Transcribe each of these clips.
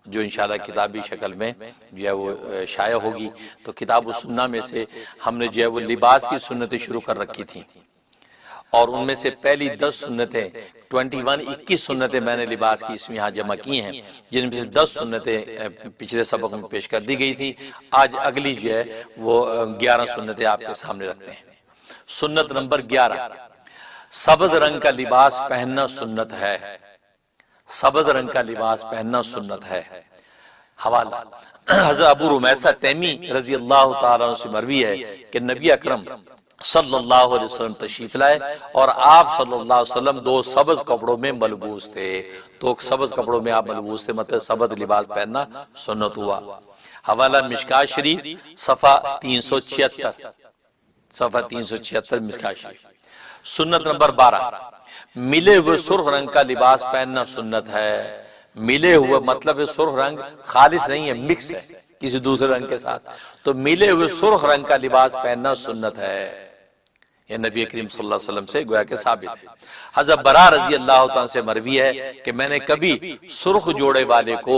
جو انشاءاللہ کتابی شکل میں جو ہے وہ شائع ہوگی۔ تو کتاب و سنہ میں سے ہم نے جو ہے وہ لباس کی سنتیں شروع کر رکھی تھیں، اور ان میں سے پہلی 10 سنتیں 21 سنتیں میں نے لباس کی اس میں یہاں جمع کی ہیں، جن میں سے 10 سنتیں پچھلے سبق میں پیش کر دی گئی تھی۔ آج اگلی جو ہے وہ 11 سنتیں آپ کے سامنے رکھتے ہیں۔ سنت نمبر 11، سبز رنگ کا لباس پہننا سنت ہے۔ سبز رنگ کا لباس پہننا سنت ہے۔ حوالہ حضرت ابو رمیثہ تیمی رضی اللہ تعالیٰ عنہ سے مروی ہے کہ نبی اکرم صلی اللہ علیہ وسلم تشریف لائے اور آپ صلی اللہ علیہ وسلم 2 سبز کپڑوں میں ملبوس تھے۔ تو سبز کپڑوں میں آپ ملبوس تھے، مطلب سبز لباس پہننا سنت ہوا۔ حوالہ مشکاۃ شریف صفحہ 376، صفحہ 376 مشکاۃ شریف۔ سنت نمبر 12، ملے ہوئے سرخ رنگ کا لباس پہننا سنت ہے۔ ملے ہوئے مطلب سرخ رنگ خالص نہیں ہے، مکس ہے کسی دوسرے رنگ کے ساتھ، تو ملے ہوئے سرخ رنگ کا لباس پہننا سنت ہے۔ یہ نبی کریم صلی اللہ علیہ وسلم سے گویا کہ ثابت ہے۔ حضرت براء رضی اللہ تعالیٰ سے مروی ہے کہ میں نے کبھی سرخ جوڑے والے کو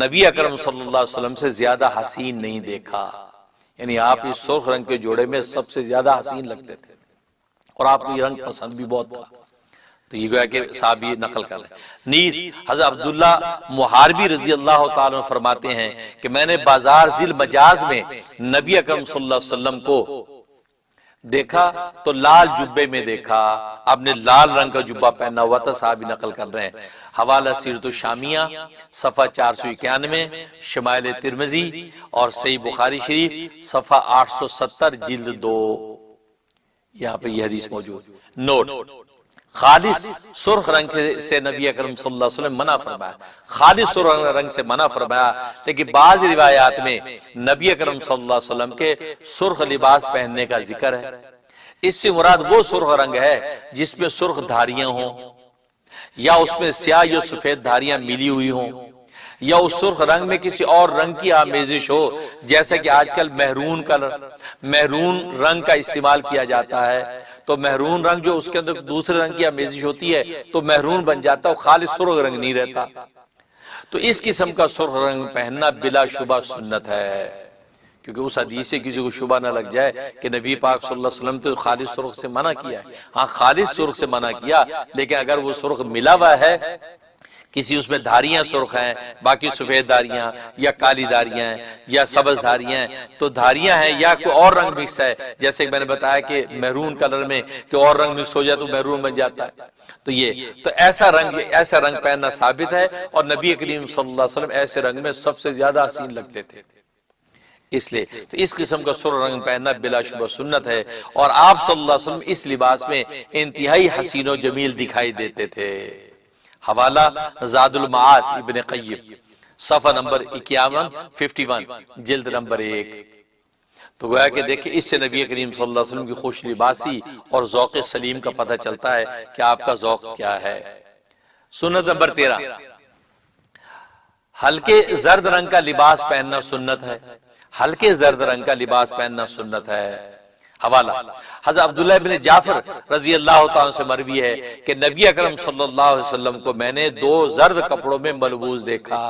نبی اکرم صلی اللہ علیہ وسلم سے زیادہ حسین نہیں دیکھا، یعنی آپ اس سرخ رنگ کے جوڑے میں سب سے زیادہ حسین لگتے تھے، اور آپ کو یہ رنگ پسند بھی بہت تھا۔ تو یہ گویا کہ صحابی نقل کر رہے ہیں۔ نیز حضرت عبداللہ محاربی رضی اللہ تعالیٰ عنہ فرماتے ہیں کہ میں نے بازار ذی المجاز میں نبی اکرم صلی اللہ علیہ وسلم کو دیکھا تو لال جبے میں دیکھا، آپ نے لال رنگ کا جبہ پہنا ہوا تھا، صحابی نقل کر رہے ہیں۔ حوالہ سیرت الشامیہ صفحہ 491، شمائل ترمذی اور صحیح بخاری شریف صفحہ 870 جلد 2، یہاں پہ یہ حدیث موجود۔ نوٹ، خالص سرخ رنگ سے نبی اکرم صلی اللہ علیہ وسلم منع فرمایا، خالص سرخ رنگ سے منع فرمایا، لیکن بعض روایات میں نبی اکرم صلی اللہ علیہ وسلم کے سرخ لباس پہننے کا ذکر ہے۔ اس سے مراد وہ سرخ رنگ ہے جس میں سرخ دھاریاں ہوں، یا اس میں سیاہ یا سفید دھاریاں ملی ہوئی ہوں، یا اس سرخ رنگ میں کسی اور رنگ کی آمیزش ہو، جیسا کہ آج کل مہرون رنگ کا استعمال کیا جاتا ہے، تو مہرون رنگ جو اس کے اندر دوسرے رنگ کی آمیزش ہوتی ہے تو مہرون بن جاتا ہے، خالص سرخ رنگ نہیں رہتا۔ تو اس قسم کا سرخ رنگ پہننا بلا شبہ سنت ہے، کیونکہ اس حدیث سے کسی کو شبہ نہ لگ جائے کہ نبی پاک صلی اللہ علیہ وسلم تو خالص سرخ سے منع کیا ہے۔ ہاں خالص سرخ سے منع کیا، لیکن اگر وہ سرخ ملا ہوا ہے، کسی اس میں دھاریاں سرخ ہیں، باقی سفید دھاریاں یا کالی دھاریاں ہیں یا سبز دھاریاں ہیں، تو دھاریاں ہیں یا کوئی اور رنگ مکس ہے، جیسے کہ میں نے بتایا کہ مہرون کلر میں کوئی اور رنگ مکس ہو جائے تو مہرون بن جاتا ہے، تو ایسا رنگ پہننا ثابت ہے، اور نبی کریم صلی اللہ علیہ وسلم ایسے رنگ میں سب سے زیادہ حسین لگتے تھے، اس لیے تو اس قسم کا سرخ رنگ پہننا بلا شبہ سنت ہے، اور آپ صلی اللہ علیہ وسلم اس لباس میں انتہائی حسین و جمیل دکھائی دیتے تھے۔ حوالہ زاد المعاد ابن قیم صفحہ نمبر 51 جلد نمبر 1۔ تو گویا کہ دیکھیں اس سے نبی کریم صلی اللہ علیہ وسلم کی خوش لباسی اور ذوق سلیم کا پتہ چلتا ہے کہ آپ کا ذوق کیا ہے۔ سنت نمبر 13، ہلکے زرد رنگ کا لباس پہننا سنت ہے۔ ہلکے زرد رنگ کا لباس پہننا سنت ہے۔ حوالہ حضرت عبداللہ بن جعفر رضی اللہ تعالیٰ سے مروی ہے کہ نبی اکرم صلی اللہ علیہ وسلم کو میں نے 2 زرد کپڑوں میں ملبوس دیکھا،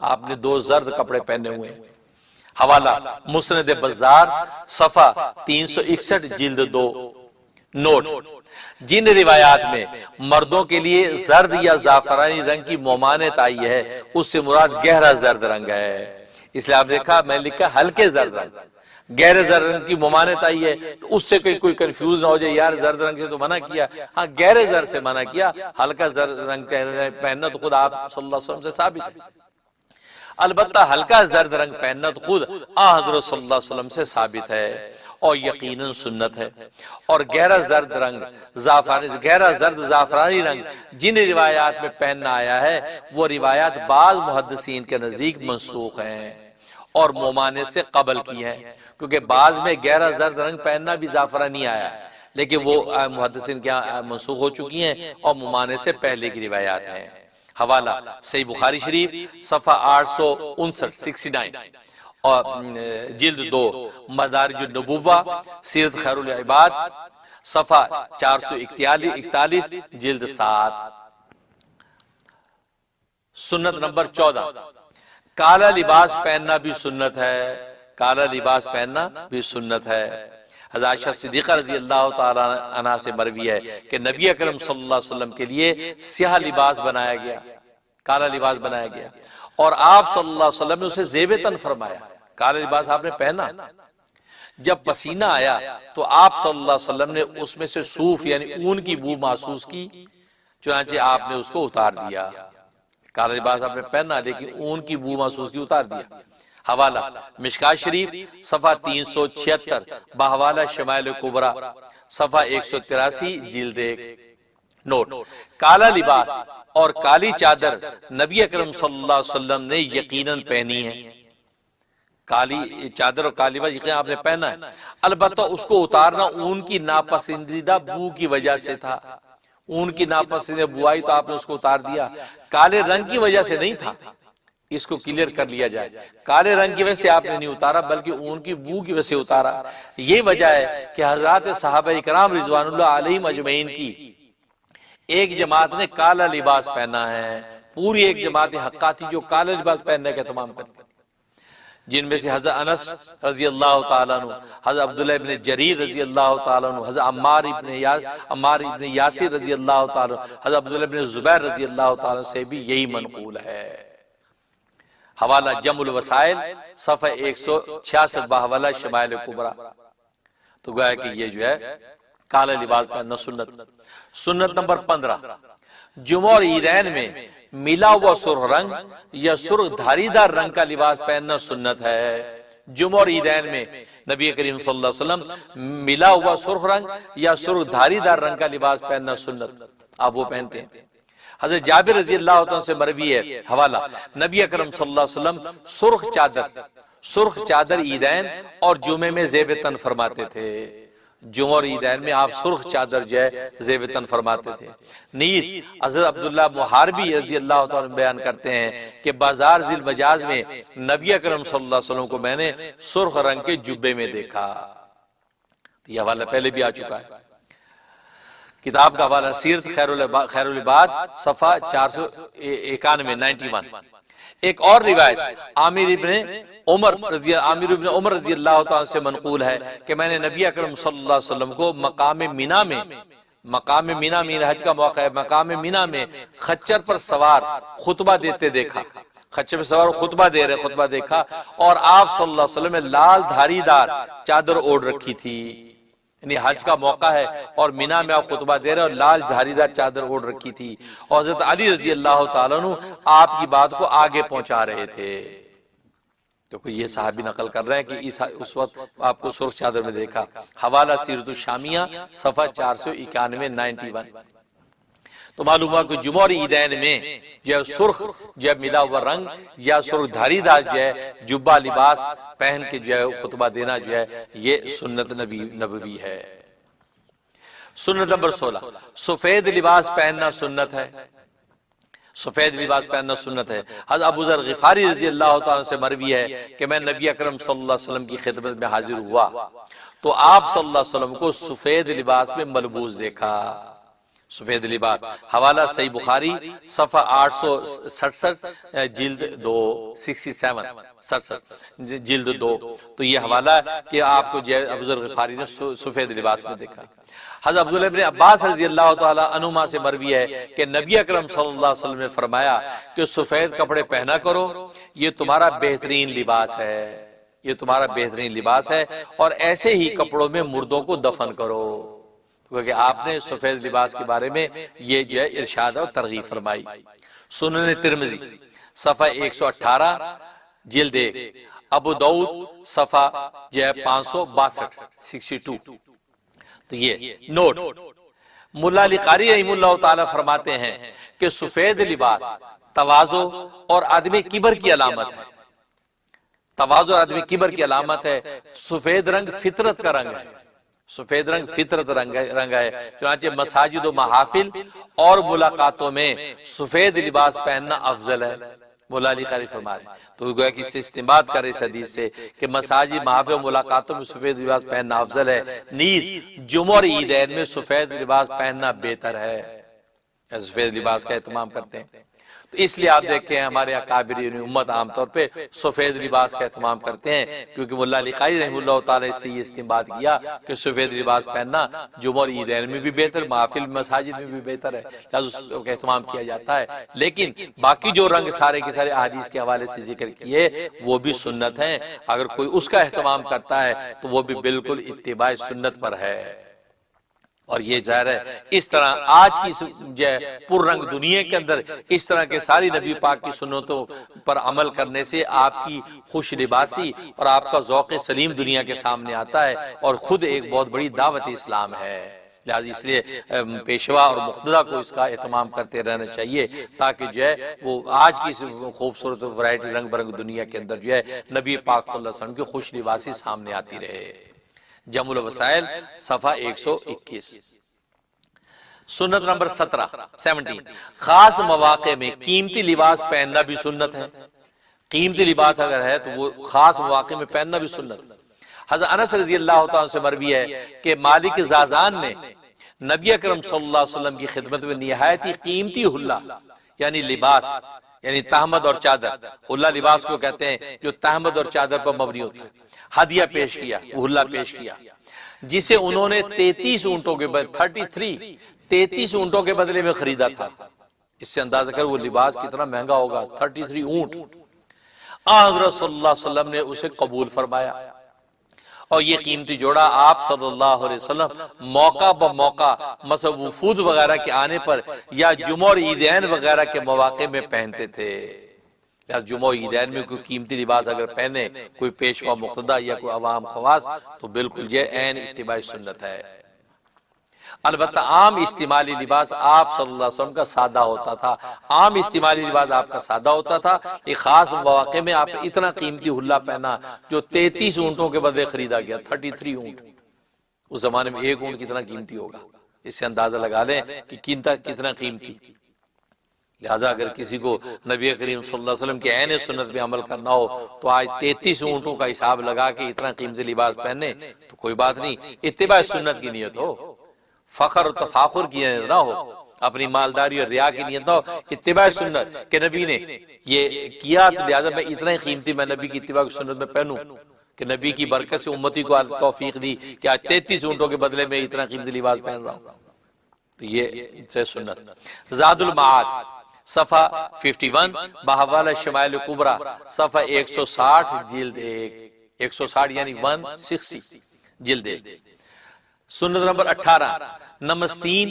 آپ نے 2 زرد کپڑے پہنے ہوئے۔ حوالہ مسند بزار صفحہ 361 جلد 2۔ نوٹ، جن روایات میں مردوں کے لیے زرد یا زعفرانی رنگ کی ممانعت آئی ہے، اس سے مراد گہرا زرد رنگ ہے، اس لیے آپ دیکھا میں لکھا ہلکے زرد رنگ، گہرے زرد رنگ کی ممانعت آئی ہے تو اس سے کوئی کنفیوز نہ ہو جائے، یار زرد رنگ سے تو منع کیا، ہاں گہرے زرد سے منع کیا، ہلکا زرد رنگ پہننا تو خود آپ صلی اللہ علیہ وسلم سے ثابت ہے۔ البتہ ہلکا زرد رنگ پہننا تو خود حضرت صلی اللہ علیہ وسلم سے ثابت ہے اور یقیناً سنت ہے۔ اور گہرا زرد زعفرانی رنگ جن روایات میں پہننا آیا ہے وہ روایات بعض محدثین کے نزدیک منسوخ ہیں اور ممانعت سے قبل کی ہیں، کیونکہ بعض میں گہرا زرد رنگ پہننا بھی زعفرانی آیا ہے، لیکن وہ محدثین کے منسوخ ہو چکی ہیں اور ممانعت سے پہلے کی روایات ہیں۔ حوالہ صحیح بخاری شریف صفحہ 859 اور جلد 2، مدارج النبوہ سیرت خیر العباد صفحہ 441 جلد 7۔ سنت نمبر 14، کالا لباس پہننا بھی سنت ہے، کالا لباس پہننا بھی سنت ہے۔ حضرت عائشہ صدیقہ رضی اللہ تعالی عنہا سے مروی ہے کہ نبی اکرم صلی اللہ علیہ وسلم کے لیے سیاہ لباس بنایا گیا، کالا لباس بنایا گیا، اور آپ صلی اللہ علیہ وسلم نے اسے زیب تن فرمایا۔ کالا لباس آپ نے پہنا، جب پسینہ آیا تو آپ صلی اللہ علیہ وسلم نے اس میں سے صوف یعنی اون کی بو محسوس کی، چنانچہ آپ نے اس کو اتار دیا۔ کالا لباس آپ نے پہنا لیکن اون کی بو محسوس کی، اتار دیا۔ حوالہ مشکاۃ شریف صفحہ 376 بحوالہ شمائل کبریٰ صفحہ 183 جلد 1۔ نوٹ: کالا لباس اور کالی چادر نبی اکرم صلی اللہ علیہ وسلم نے یقیناً پہنی ہے۔ کالی چادر اور کالی لباس یقیناً آپ نے پہنا ہے، البتہ اس کو اتارنا اون کی ناپسندیدہ بو کی وجہ سے تھا۔ اون کی ناپسندیدہ بو آئی تو آپ نے اس کو اتار دیا، کالے رنگ کی وجہ سے نہیں تھا۔ اس کو کلیئر کر لیا جائے، کالے رنگ کی وجہ سے آپ نے نہیں اتارا بلکہ اون کی بو کی وجہ سے اتارا۔ یہ وجہ ہے کہ حضرات صحابہ اکرام رضوان اللہ علیہم اجمعین کی ایک جماعت نے کالا لباس پہنا ہے، پوری ایک جماعت حقہ تھی جو کالا لباس پہننے کا اہتمام کرتے، جن میں سے حضرت انس رضی اللہ تعالیٰ عنہ، حضرت عبداللہ ابن جریر رضی اللہ تعالیٰ عنہ، حضرت عمار ابن یاسر رضی اللہ تعالیٰ عنہ، حضرت عبداللہ ابن زبیر رضی اللہ تعالیٰ عنہ سے بھی یہی منقول ہے۔ حوالہ جمع الوسائل صفحہ 166 بحوالہ شمائل کبریٰ۔ تو گویا کہ یہ جو ہے کالا لباس پہننا سنت۔ سنت نمبر 15، جمعہ اور عیدین میں ملا ہوا سرخ رنگ یا سرخ دھاری دار رنگ کا لباس پہننا سنت ہے۔ جمعہ اور عیدین میں نبی کریم صلی اللہ علیہ وسلم ملا ہوا سرخ رنگ یا سرخ دھاری دار رنگ کا لباس پہننا سنت، آپ وہ پہنتے ہیں۔ حضرت جابر رضی اللہ عنہ سے مروی ہے، حوالہ نبی اکرم صلی اللہ علیہ وسلم سرخ چادر عیدین اور جمعے میں زیب تن فرماتے تھے۔ جمعہ اور عیدین میں آپ سرخ چادر جو ہے زیب تن فرماتے تھے۔ نیز حضرت عبداللہ محاربی رضی اللہ تعالیٰ بیان کرتے ہیں کہ بازار ذی المجاز میں نبی اکرم صلی اللہ علیہ وسلم کو میں نے سرخ رنگ کے جبے میں دیکھا۔ یہ حوالہ پہلے بھی آ چکا ہے، کتاب کا حوالہ سیرت خیر العباد صفحہ 491۔ ایک اور روایت عامر ابن عمر رضی اللہ تعالیٰ سے منقول ہے کہ میں نے نبی اکرم صلی اللہ علیہ وسلم کو مقام مینا میں حج کا موقع ہے، مقام مینا میں خچر پر سوار خطبہ دیتے دیکھا، خچر پر سوار خطبہ دیکھا، اور آپ صلی اللہ علیہ وسلم نے لال دھاری دار چادر اوڑھ رکھی تھی۔ یعنی حج کا موقع ہے اور مینا میں آپ خطبہ دے رہے اور لال دھاری دار چادر اوڑھ رکھی تھی، اور حضرت علی رضی اللہ تعالیٰ عنہ آپ کی بات کو آگے پہنچا رہے تھے۔ تو یہ صحابی نقل کر رہے ہیں کہ اس وقت آپ کو سرخ چادر میں دیکھا۔ حوالہ سیرت الشامیہ صفحہ 491۔ تو معلوم ہوا کہ جمعہ اور عیدین میں جو ہے سرخ جو ہے ملا ہوا رنگ یا سرخ دھاری دار جو ہے جبہ لباس پہن کے جو ہے خطبہ دینا جو ہے یہ سنت نبوی ہے۔ سنت نمبر 16، سفید لباس پہننا سنت ہے۔ سفید لباس پہننا سنت ہے۔ حضرت ابو ذر غفاری رضی اللہ تعالیٰ سے مروی ہے کہ میں نبی اکرم صلی اللہ علیہ وسلم کی خدمت میں حاضر ہوا تو آپ صلی اللہ علیہ وسلم کو سفید لباس میں ملبوس دیکھا۔ سفید لباس، حوالہ صحیح بخاری صفحہ 867 جلد 2، 67 جلد 2۔ تو یہ حوالہ کہ آپ کو ابو ذر غفاری نے سفید لباس میں دیکھا۔ حضرت عبداللہ ابن عباس رضی اللہ تعالی عنہما سے مروی ہے کہ نبی اکرم صلی اللہ علیہ وسلم نے فرمایا کہ سفید کپڑے پہنا کرو، یہ تمہارا بہترین لباس ہے، یہ تمہارا بہترین لباس ہے، اور ایسے ہی کپڑوں میں مردوں کو دفن کرو۔ کیونکہ آپ نے سفید لباس کے بارے میں یہ جو ہے ارشاد اور ترغیب فرمائی۔ سنن ترمذی صفحہ 118 جلد 1، ابو داؤد صفحہ جو ہے 562 62۔ تو یہ نوٹ، مولا علی قاری رحمہ اللہ تعالی فرماتے ہیں کہ سفید لباس تواضع اور عدم کبر کی علامت ہے۔ تواضع اور عدم کبر کی علامت ہے۔ سفید رنگ فطرت کا رنگ ہے، سفید رنگ فطرت رنگ ہے، چنانچہ مساجد و محافل اور ملاقاتوں میں سفید لباس پہننا افضل ہے۔ مولا علی قاری فرما رہے تو گویا کہ اس سے استنباط کر اس حدیث سے کہ مساجد محافل و ملاقاتوں میں سفید لباس پہننا افضل ہے۔ نیز جمعہ اور عیدین میں سفید لباس پہننا بہتر ہے، سفید لباس کا اہتمام کرتے ہیں۔ تو اس لیے آپ دیکھیں ہمارے اکابرین امت عام طور پہ سفید لباس کا اہتمام کرتے ہیں، کیونکہ مولا علی قاری رحمہ اللہ تعالی سے یہ استنباط کیا کہ سفید لباس پہننا جمعہ اور عیدین میں بھی بہتر، محافل مساجد میں بھی بہتر ہے، لہذا اس کا اہتمام کیا جاتا ہے۔ لیکن باقی جو رنگ سارے کے سارے احادیث کے حوالے سے ذکر کیے وہ بھی سنت ہیں، اگر کوئی اس کا اہتمام کرتا ہے تو وہ بھی بالکل اتباع سنت پر ہے۔ اور یہ ظاہر ہے اس طرح آج کی پر رنگ دنیا کے اندر اس طرح کے ساری نبی پاک کی سنتوں پر عمل کرنے سے آپ کی خوش لباسی اور آپ کا ذوق سلیم دنیا کے سامنے آتا ہے، اور خود ایک بہت بڑی دعوت اسلام ہے۔ لہذا اس لیے پیشوا اور مقتدیٰ کو اس کا اہتمام کرتے رہنا چاہیے، تاکہ جو ہے وہ آج کی خوبصورت ورائٹی رنگ برنگ دنیا کے اندر جو ہے نبی پاک صلی اللہ علیہ وسلم کی خوش لباسی سامنے آتی رہے۔ جمع الوسائل صفحہ 121۔ سنت نمبر 17 خاص مواقع میں قیمتی لباس پہننا بھی سنت ہے۔ قیمتی لباس اگر ہے تو وہ خاص مواقع میں پہننا بھی سنت ہے۔ حضرت انس رضی اللہ تعالیٰ سے مروی ہے کہ مالک زازان نے نبی اکرم صلی اللہ علیہ وسلم کی خدمت میں نہایت ہی قیمتی حلہ یعنی لباس یعنی تہمد اور چادر، حلہ لباس کو کہتے ہیں جو تہمد اور چادر پر مبنی ہوتا ہے، ہدیہ پیش کیا، وہ حلہ پیش کیا، جسے انہوں نے 33 اونٹوں کے بدلے 33 اونٹوں کے بدلے میں خریدا تھا۔ اس سے اندازہ کر وہ لباس کتنا مہنگا ہوگا، 33 اونٹ۔ حضرت صلی اللہ علیہ وسلم نے اسے قبول فرمایا، اور یہ قیمتی جوڑا آپ صلی اللہ علیہ وسلم موقع بموقع مثلا وفود وغیرہ کے آنے پر یا جمعہ اور عیدین وغیرہ کے مواقع میں پہنتے تھے۔ جمعہ و عیدین میں کوئی قیمتی لباس اگر پہنے کوئی پیشوا مقتدیٰ یا کوئی عوام خواص تو بالکل یہ عین اتباع سنت ہے۔ البتہ عام استعمالی لباس آپ صلی اللہ علیہ وسلم کا سادہ ہوتا تھا، عام استعمالی لباس آپ کا سادہ ہوتا تھا۔ ایک خاص مواقع میں آپ نے اتنا قیمتی حلہ پہنا جو 33 اونٹوں کے بدلے خریدا گیا، 33 اونٹ۔ اس زمانے میں ایک اونٹ کتنا قیمتی ہوگا، اس سے اندازہ لگا لیں کہ کتنا قیمتی۔ لہذا اگر کسی کو نبی کریم صلی اللہ علیہ وسلم کے عین سنت پہ عمل کرنا ہو تو آج 33 اونٹوں کا حساب لگا کے اتنا قیمتی لباس پہنے تو کوئی بات نہیں، اتباع سنت کی نیت ہو، فخر و تفاخر کی نیت نہ ہو، اپنی مالداری اور ریا کی نیت نہ ہو، اتباع سنت کہ نبی نے یہ کیا تو لہذا میں اتنا ہی قیمتی میں نبی کی اتباع سنت میں پہنوں، کہ نبی کی برکت سے امتی کو توفیق دی کہ آج 33 اونٹوں کے بدلے میں اتنا قیمتی لباس پہن رہا ہوں، تو یہ سنت۔ زاد المعاد صفحہ 51 بحوالہ شمائل کبریٰ صفحہ 160 جلد 160 یعنی 160 جلد 1۔ سنت نمبر 18 نمستین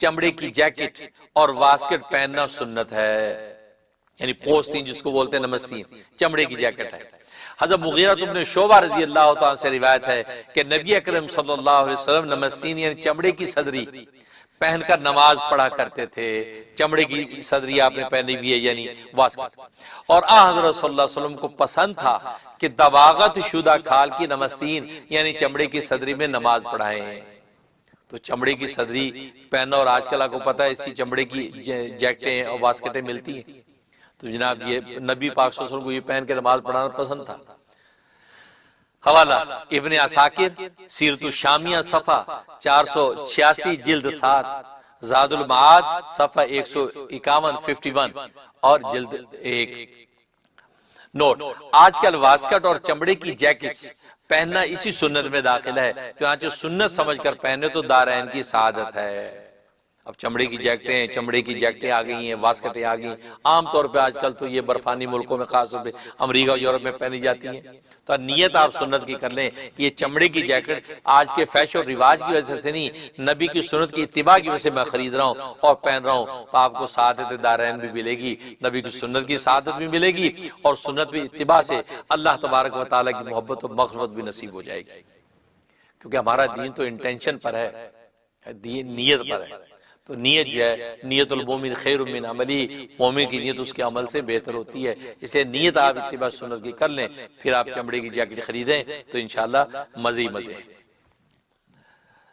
چمڑے کی جیکٹ اور واسکٹ پہننا سنت ہے، یعنی پوستین جس کو بولتے ہیں نمستین چمڑے کی جیکٹ ہے۔ حضرت مغیرہ بن شعبہ رضی اللہ تعالیٰ سے روایت ہے کہ نبی اکرم صلی اللہ علیہ وسلم نمستین یعنی چمڑے کی صدری پہن کر نماز پڑھا کرتے تھے۔ چمڑے کی صدری آپ نے پہنی ہوئی ہے یعنی واسکٹ، اور حضرت صلی اللہ علیہ وسلم کو پسند تھا کہ دباغت شدہ کھال کی نمستین یعنی چمڑے کی صدری میں نماز پڑھائیں۔ تو چمڑے کی صدری پہننا، اور آج کل آپ کو پتہ ہے اسی چمڑے کی جیکٹیں اور واسکٹیں ملتی ہیں، تو جناب یہ نبی پاک صلی اللہ علیہ وسلم کو یہ پہن کے نماز پڑھانا پسند تھا۔ حوالہ ابن عساکر سیرت الشامیہ صفحہ 486 جلد 7، زاد المعاد صفحہ 151 اور جلد 1۔ نوٹ: آج کل واسکٹ اور چمڑے کی جیکٹ پہننا اسی سنت میں داخل ہے، چنانچہ سنت سمجھ کر پہنے تو دارین کی سعادت ہے۔ اب چمڑے کی جیکٹیں آ گئی ہیں، واسکٹیں آ گئی ہیں، عام طور پہ آج کل تو یہ برفانی ملکوں میں خاص طور پہ امریکہ اور یورپ میں پہنی جاتی ہیں، تو نیت آپ سنت کی کر لیں کہ یہ چمڑے کی جیکٹ آج کے فیشن اور رواج کی وجہ سے نہیں، نبی کی سنت کی اتباع کی وجہ سے میں خرید رہا ہوں اور پہن رہا ہوں، تو آپ کو سعادت دارین بھی ملے گی، نبی کی سنت کی سعادت بھی ملے گی، اور سنت بھی اتباع سے اللہ تبارک و تعالیٰ کی محبت و مغفرت بھی نصیب ہو جائے گی، کیونکہ ہمارا دین تو انٹینشن پر ہے، نیت پر ہے۔ تو نیت جو ہے، نیت المومن خیر من عملی، مومن کی نیت اس کے عمل سے بہتر ہوتی ہے، اسے نیت آپ اتباع سنت کی کر لیں، پھر آپ چمڑے کی جیکٹ خریدیں تو انشاءاللہ مزے ہی مزے۔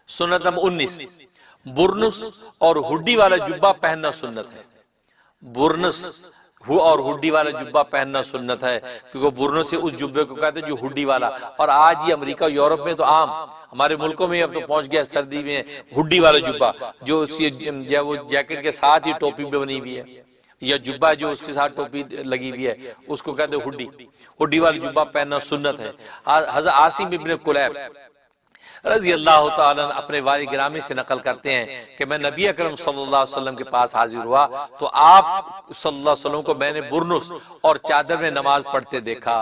سنت نمبر 19 برنس اور ہڈی والا جبہ پہننا سنت ہے۔ برنس اور ہڈی والا جبہ پہننا سنت ہے، کیونکہ برنس سے اس جبے کو کہتے ہیں جو ہڈی والا، اور آج یہ امریکہ یورپ میں تو عام، ہمارے ملکوں میں اب تو پہنچ گیا سردی میں ہڈی والا جبہ، جو اس کی وہ جیکٹ کے ساتھ ہی ٹوپی بھی بنی ہوئی ہے، یا جبہ جو اس کے ساتھ ٹوپی لگی ہوئی ہے اس کو کہتے ہیں ہڈی، ہڈی والی جبہ پہننا سنت ہے۔ حضرت عاصم ابن کلیب رضی اللہ تعالیٰ اپنے والد گرامی سے نقل کرتے ہیں کہ میں نبی اکرم صلی اللہ علیہ وسلم کے پاس حاضر ہوا تو آپ صلی اللہ علیہ وسلم کو میں نے برنس اور چادر میں نماز پڑھتے دیکھا،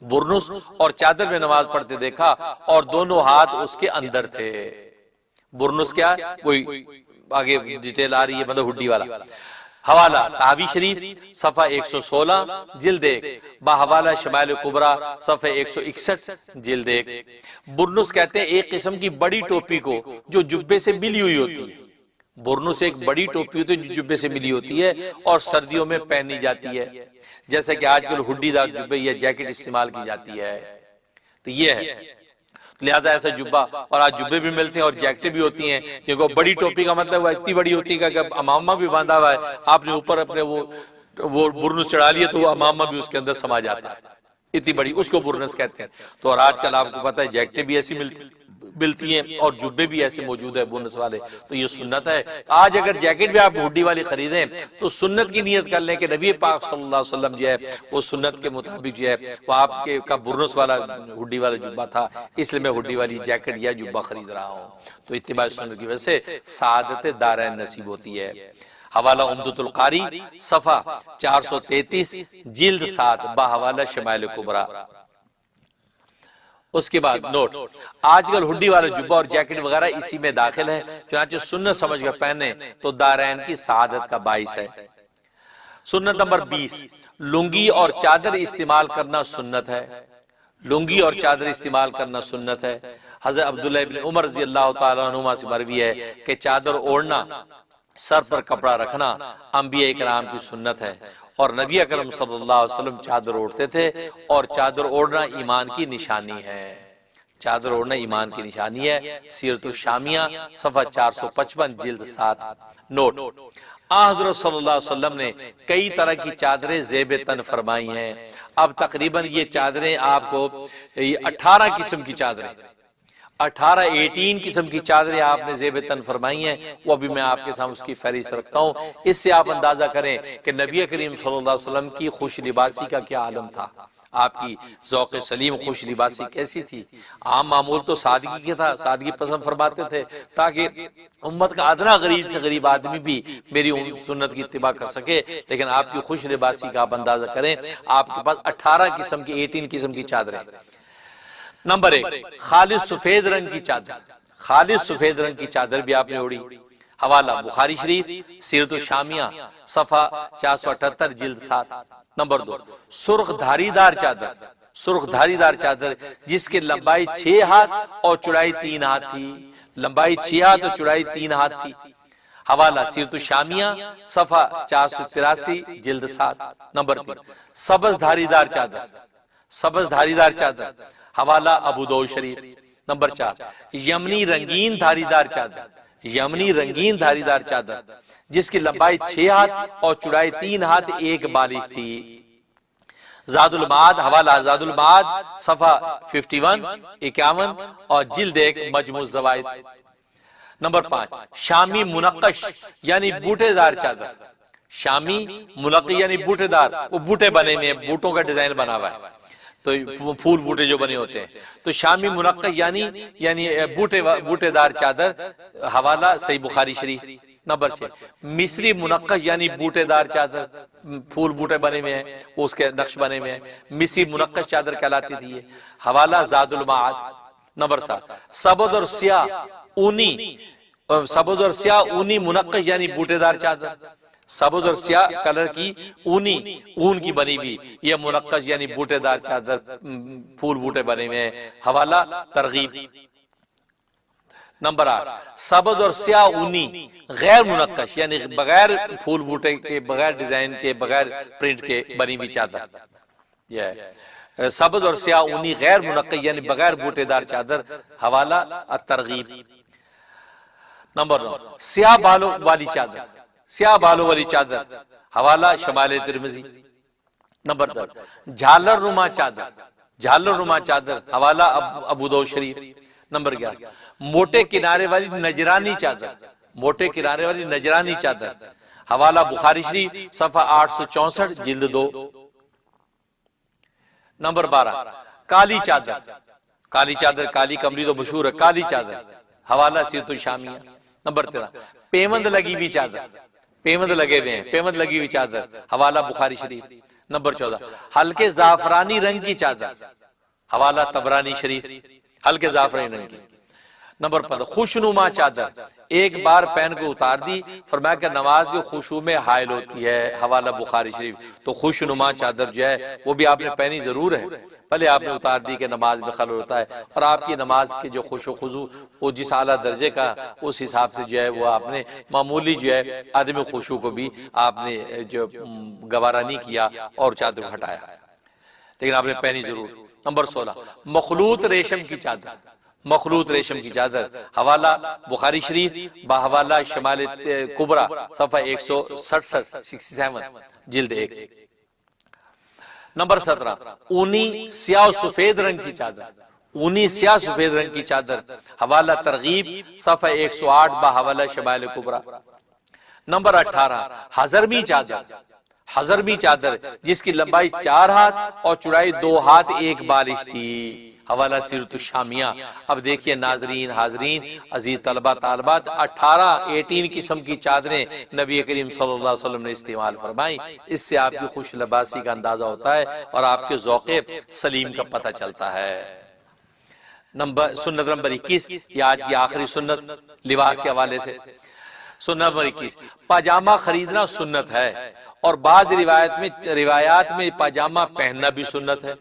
برنس اور چادر میں نماز پڑھتے دیکھا اور دونوں ہاتھ اس کے اندر تھے۔ برنس کیا ہے؟ کوئی آگے ڈیٹیل آ رہی ہے، مطلب ہڈی والا۔ حوالہ تحوی شریف صفحہ 116 جلد 1، باحوالہ شمائل کبریٰ صفحہ 161 جلد 1۔ برنس کہتے ہیں ایک قسم کی بڑی ٹوپی کو جو جبے سے ملی ہوئی ہوتی ہے۔ برنس ایک بڑی ٹوپی ہوتی ہے جو جبے سے ملی ہوتی ہے اور سردیوں میں پہنی جاتی ہے، جیسا کہ آج کل ہڈی دار جبے یا جیکٹ استعمال کی جاتی ہے۔ تو یہ ہے لہذا ایسا جبہ، اور آج جبے بھی ملتے ہیں اور جیکٹیں بھی ہوتی ہیں، کیونکہ بڑی ٹوپی کا مطلب وہ اتنی بڑی ہوتی ہے کہ امامہ بھی باندھا ہوا ہے، آپ نے اوپر اپنے وہ برنس چڑھا لیے تو وہ امامہ بھی اس کے اندر سما جاتا ہے، اتنی بڑی، اس کو برنس کہتے ہیں۔ تو اور آج کل آپ کو پتہ ہے جیکٹیں بھی ایسی ملتی ہیں اور جبے بھی ایسے موجود ہیں برنس والے، تو یہ سنت ہے۔ آج اگر جیکٹ بھی آپ ہڈی والی خریدیں تو سنت کی نیت کر لیں کہ نبی پاک صلی اللہ علیہ وسلم جو ہے وہ سنت کے مطابق جو ہے وہ آپ کے کا برنس والا ہڈی والا جبہ تھا، اس لیے میں ہڈی والی جیکٹ یا جبہ خرید رہا ہوں۔ تو اتباع سنت کی وجہ سے سعادت دارین نصیب ہوتی ہے۔ حوالہ عمدۃ القاری صفحہ 433 جلد 7 باحوالہ شمائل کبریٰ۔ اس کے بعد نوٹ، آج کل ہڈی والا جبہ اور جیکٹ وغیرہ اسی میں داخل ہے، چنانچہ سنت سمجھ کر پہنے تو دارین کی سعادت کا باعث ہے۔ سنت نمبر 20، لنگی اور چادر استعمال کرنا سنت ہے۔ لنگی اور چادر استعمال کرنا سنت ہے۔ حضرت عبداللہ ابن عمر رضی اللہ تعالیٰ عنہما سے مروی ہے کہ چادر اوڑھنا، سر پر کپڑا رکھنا انبیاء کرام کی سنت ہے، اور نبی اکرم صلی اللہ علیہ وسلم چادر اوڑھتے تھے، اور چادر اوڑھنا ایمان کی نشانی ہے۔ چادر اوڑھنا ایمان کی نشانی ہے۔ سیرت الشامیہ صفحہ 455 جلد 7۔ نوٹ، حضرت صلی اللہ علیہ وسلم نے کئی طرح کی چادریں زیب تن فرمائی ہیں۔ اب تقریباً یہ چادریں آپ کو 18 قسم کی چادریں 18 قسم کی چادریں آپ نے زیب تن فرمائی ہیں، وہ بھی میں آپ کے سامنے اس کی فہرست رکھتا ہوں۔ اس سے آپ اندازہ کریں کہ نبی کریم صلی اللہ علیہ وسلم کی خوش لباسی کا کیا عالم تھا، آپ کی ذوق سلیم خوش لباسی کیسی تھی۔ عام معمول تو سادگی کے تھا، سادگی پسند فرماتے تھے تاکہ امت کا ادنا غریب سے غریب آدمی بھی میری سنت کی اتباع کر سکے، لیکن آپ کی خوش لباسی کا آپ اندازہ کریں، آپ کے پاس 18 قسم کی چادریں۔ نمبر 1، خالص سفید رنگ کی چادر۔ خالص سفید رنگ کی چادر بھی آپ نے اوڑھی۔ حوالہ بخاری شریف سیرت الشامیہ صفحہ 478 جلد 7۔ نمبر 2، سرخ دھاری دار چادر۔ سرخ دھاری دار چادر جس کی لمبائی 6 ہاتھ اور چوڑائی 3 ہاتھ تھی۔ لمبائی 6 ہاتھ اور چوڑائی 3 ہاتھ تھی۔ حوالہ سیرت الشامیہ صفحہ 483 جلد 7۔ نمبر 3، سبز دھاری دار چادر۔ سبز دھاری دار چادر، حوالہ ابو داؤد شریف۔ نمبر 4، یمنی رنگین دھاری دار چادر۔ یمنی رنگین دھاری دار چادر جس کی لمبائی 6 ہاتھ اور چوڑائی 3 ہاتھ 1 بالش تھی۔ زاد المعاد، حوالہ زاد المعاد صفحہ 51 51 اور جلد 1 مجموع الزوائد۔ نمبر 5، شامی منقش یعنی بوٹے دار چادر۔ شامی منقش یعنی بوٹے دار، وہ بوٹے بنے ہوئے ہیں، بوٹوں کا ڈیزائن بنا ہوا ہے، تو پھول بوٹے جو بنے ہوتے ہیں، تو شامی منقش یعنی بوٹے دار چادر، حوالہ صحیح بخاری شریف۔ نمبر 6، مصری منقش یعنی بوٹے دار چادر، پھول بوٹے بنے ہوئے ہیں، اس کے نقش بنے ہوئے ہیں، مصری منقش چادر کہلاتی تھی یہ، حوالہ زاد المعاد۔ نمبر 7، سبز اور سیاہ اونی منقش یعنی بوٹے دار چادر۔ سبز اور سیاہ کلر کی اون کی بنی ہوئی یہ منقش یعنی بوٹے دار چادر، پھول بوٹے بنے ہوئے ہیں، حوالہ ترغیب۔ نمبر 8، سبز اور سیاہ اونی غیر منقش یعنی بغیر پھول بوٹے کے، بغیر ڈیزائن کے، بغیر پرنٹ کے بنی ہوئی چادر۔ یہ سبز اور سیاہ اونی غیر منقش یعنی بغیر بوٹے دار چادر، حوالہ الترغیب۔ نمبر 9، سیاہ بالوں والی چادر۔ سیاہ بالوں والی چادر، حوالہ شمال ترمذی۔ نمبر 10، جھالر نما چادر۔ جھالر نما چادر، حوالہ ابو داؤد شریف۔ نمبر 11، موٹے کنارے والی نجرانی چادر۔ موٹے کنارے والی نجرانی چادر، حوالہ بخاری شریف صفحہ 864 جلد 2۔ نمبر 12 کالی چادر، کالی چادر، کالی کمری تو مشہور ہے، کالی چادر، حوالہ سیرت الشامیہ۔ نمبر 13 پیوند لگی ہوئی چادر، پیوند لگے ہوئے ہیں، پیوند لگی ہوئی چادر، حوالہ بخاری شریف۔ نمبر 14 ہلکے زعفرانی رنگ کی چادر، حوالہ طبرانی شریف، ہلکے زعفرانی رنگ کی۔ نمبر 15 خوشنما چادر، ایک بار پہن کو اتار دی، فرمایا کہ نماز کے خشوع میں حائل ہوتی ہے، حوالہ بخاری شریف۔ تو خوشنما چادر جو ہے وہ بھی آپ نے پہنی ضرور ہے، پہلے آپ نے اتار دی کہ نماز میں خلل ہوتا ہے، اور آپ کی نماز کے جو خشوع خضوع وہ جس اعلیٰ درجے کا اس حساب سے جو ہے وہ آپ نے معمولی جو ہے عدم خشوع کو بھی آپ نے جو گوارا نہیں کیا اور چادر کو ہٹایا، لیکن آپ نے پہنی ضرور۔ نمبر 16 مخلوط ریشم کی چادر، مخلوط ریشم کی چادر، حوالہ بخاری شریف بحوالہ شمال کبرا صفحہ 167 جلد 1۔ نمبر 17 اونی سیاہ و سفید رنگ کی چادر، اونی سیاہ سفید رنگ کی چادر، حوالہ ترغیب صفحہ 108 بحوالہ شمال کبرا۔ نمبر 18 حضرمی چادر، حضرمی چادر جس کی لمبائی 4 ہاتھ اور چوڑائی 2 ہاتھ 1 بالش تھی، حوالہ سیرت الشامیہ۔ اب دیکھیے ناظرین حاضرین عزیز طلبہ طالبات، 18 قسم کی چادریں نبی کریم صلی اللہ علیہ وسلم نے استعمال فرمائی۔ اس سے آپ کی خوش لباسی کا اندازہ ہوتا ہے اور آپ کے ذوق سلیم کا پتہ چلتا ہے۔ سنت نمبر 21، یہ آج کی آخری سنت لباس کے حوالے سے۔ سنت نمبر 21 پاجامہ خریدنا سنت ہے، اور بعض روایات میں پاجامہ پہننا بھی سنت ہے۔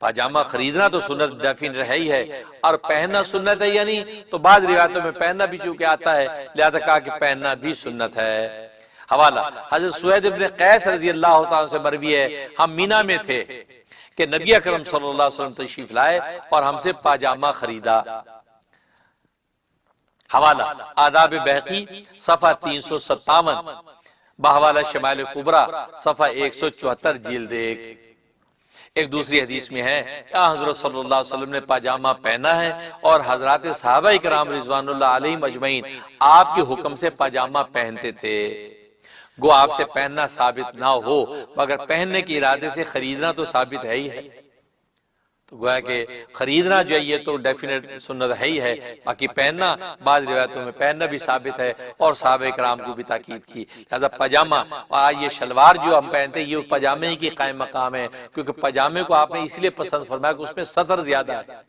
پاجامہ خریدنا تو سنت ڈیفینیٹ ہے ہی ہے، اور پہننا سنت ہے یعنی تو بعض روایتوں میں پہننا بھی چونکہ آتا ہے لہذا کہا کہ پہننا بھی سنت ہے۔ حوالہ حضرت سوید ابن قیس رضی اللہ تعالیٰ سے مروی ہے، ہم مینا میں تھے کہ نبی اکرم صلی اللہ علیہ وسلم تشریف لائے اور ہم سے پاجامہ خریدا۔ حوالہ آداب بہقی صفحہ 357 بحوالہ شمال کبرا صفحہ 174 جلد 1۔ ایک دوسری حدیث میں ہے کہ حضرت صلی اللہ علیہ وسلم نے پاجامہ پہنا ہے اور حضرات صحابہ کرام رضوان اللہ علیہم اجمعین آپ کے حکم سے پاجامہ پہنتے تھے۔ گو آپ سے پہننا ثابت نہ ہو مگر پہننے کے ارادے سے خریدنا تو ثابت ہے ہی ہے، تو گویا کہ خریدنا جو ہے یہ تو ڈیفینیٹ سنت ہے ہی ہے، باقی پہننا بعض روایتوں میں پہننا بھی ثابت ہے اور صحابہ کرام کو بھی تاکید کی۔ لہذا پاجامہ اور آج یہ شلوار جو ہم پہنتے ہیں یہ پاجامے کی قائم مقام ہے، کیونکہ پاجامے کو آپ نے اس لیے پسند فرمایا کہ اس میں سطر زیادہ ہے،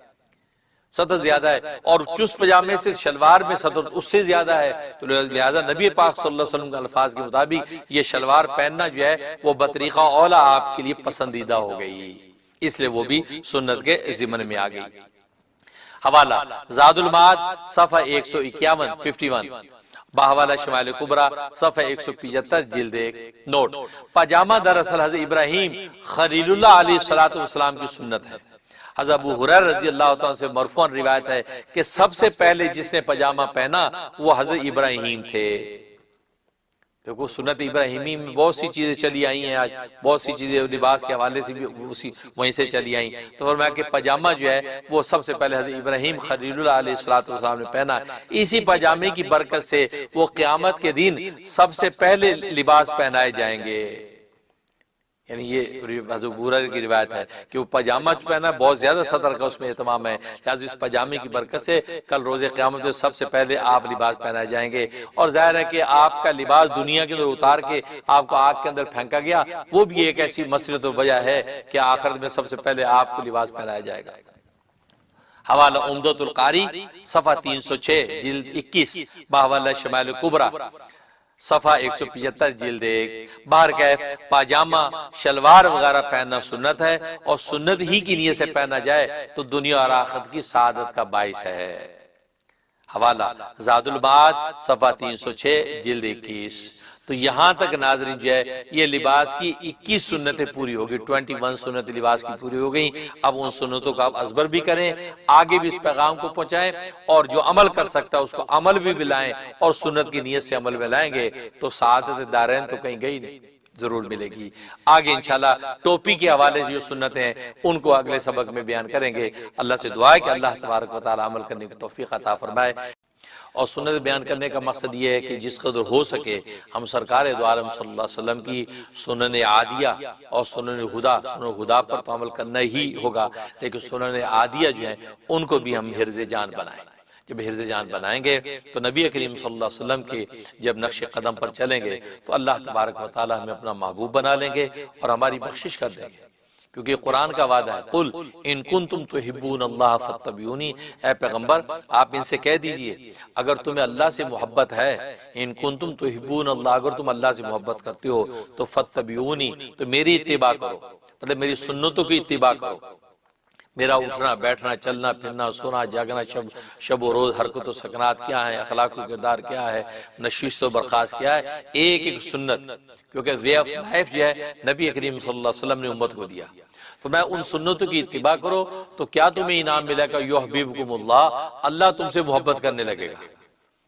سطر زیادہ ہے، اور چست پاجامے سے شلوار میں سطر اس سے زیادہ ہے، تو لہذا نبی پاک صلی اللہ علیہ وسلم کے الفاظ کے مطابق یہ شلوار پہننا جو ہے وہ بطریقہ اولا آپ کے لیے پسندیدہ ہو گئی، اس لیے وہ بھی سنت کے ضمن میں آ گئی۔ حوالہ زاد المعاد صفحہ 151 بحوالہ شمال کبرا صفحہ 175 جلد 1۔ نوٹ: پاجامہ دراصل حضرت ابراہیم خلیل اللہ علیہ السلام کی سنت ہے۔ حضرت ابو ہریرہ رضی اللہ عنہ سے مرفوعاً روایت ہے کہ سب سے پہلے جس نے پاجامہ پہنا وہ حضرت ابراہیم تھے۔ دیکھو سنت ابراہیمی میں بہت سی چیزیں چلی آئی ہیں، آج بہت سی چیزیں لباس کے حوالے سے بھی وہیں سے چلی آئیں، تو فرمایا کہ پاجامہ جو ہے وہ سب سے پہلے حضرت ابراہیم خلیل اللہ علیہ السلام نے پہنا۔ اسی پاجامے کی برکت سے وہ قیامت کے دن سب سے پہلے لباس پہنائے جائیں گے، یعنی یہ حضرت ابو ہریرہ کی روایت ہے کہ وہ پاجامہ پہنا بہت زیادہ سطر کا اس میں اہتمام ہے، لہذا اس پاجامے کی برکت سے کل روز قیامت میں سب سے پہلے آپ لباس پہنائے جائیں گے۔ اور ظاہر ہے کہ آپ کا لباس دنیا کے اندر اتار کے آپ کو آگ کے اندر پھینکا گیا، وہ بھی ایک ایسی مسئلہ تو وجہ ہے کہ آخرت میں سب سے پہلے آپ کو لباس پہنایا جائے گا۔ حوالہ عمدۃ القاری صفحہ 306 جلد 21 بحوالہ شمال کبرا صفحہ 175 جلد 1۔ بہرکیف پاجامہ شلوار وغیرہ پہننا سنت ہے، اور سنت ہی کی نیت سے پہنا جائے تو دنیا اور آخرت کی سعادت کا باعث ہے۔ حوالہ زاد المعاد صفحہ 306 جلد 21۔ تو یہاں تک ناظرین جو ہے یہ لباس کی 21 سنتیں پوری ہوگی، 21 سنت لباس کی پوری ہو گئی۔ اب ان سنتوں کا آپ ازبر بھی کریں، آگے بھی اس پیغام کو پہنچائیں، اور جو عمل کر سکتا ہے اس کو عمل بھی لائیں، اور سنت کی نیت سے عمل میں لائیں گے تو سعادت دارین تو کہیں گئی نہیں، ضرور ملے گی۔ آگے انشاءاللہ ٹوپی کے حوالے سے جو سنتیں ہیں ان کو اگلے سبق میں بیان کریں گے۔ اللہ سے دعا ہے کہ اللہ تبارک و تعالی عمل کرنے کی توفیق عطا فرمائے، اور سنت بیان کرنے کا مقصد یہ ہے کہ جس قدر ہو سکے ہم سرکار دو عالم صلی اللہ علیہ وسلم کی سنن عادیہ اور سنن ہدا پر تو عمل کرنا ہی ہوگا، لیکن سنن عادیہ جو ہیں ان کو بھی ہم حرز جان بنائیں۔ جب حرز جان بنائیں گے تو نبی کریم صلی اللہ علیہ وسلم کے جب نقش قدم پر چلیں گے تو اللہ تبارک و تعالی ہمیں اپنا محبوب بنا لیں گے اور ہماری بخشش کر دیں گے، کیونکہ قرآن کا وعدہ ہے، قل ان کنتم تحبون اللہ فاتبعونی، اے پیغمبر آپ ان سے کہہ دیجئے اگر تمہیں اللہ سے محبت ہے، ان کنتم تحبون اللہ، اگر تم اللہ سے محبت کرتے ہو تو فاتبعونی، تو میری اتباع کرو، مطلب میری سنتوں کی اتباع کرو۔ میرا اٹھنا بیٹھنا چلنا پھرنا سونا جاگنا شب و روز حرکت و سکنات کیا ہے، اخلاق و کردار کیا ہے، نشست و برخاست کیا ہے، ایک ایک سنت، کیونکہ وے آف لائف جو ہے نبی کریم صلی اللہ علیہ وسلم نے امت کو دیا۔ تو میں ان سنتوں کی اتباع کرو تو کیا تمہیں انعام ملے گا، یحببکم اللہ، اللہ تم سے محبت کرنے لگے گا۔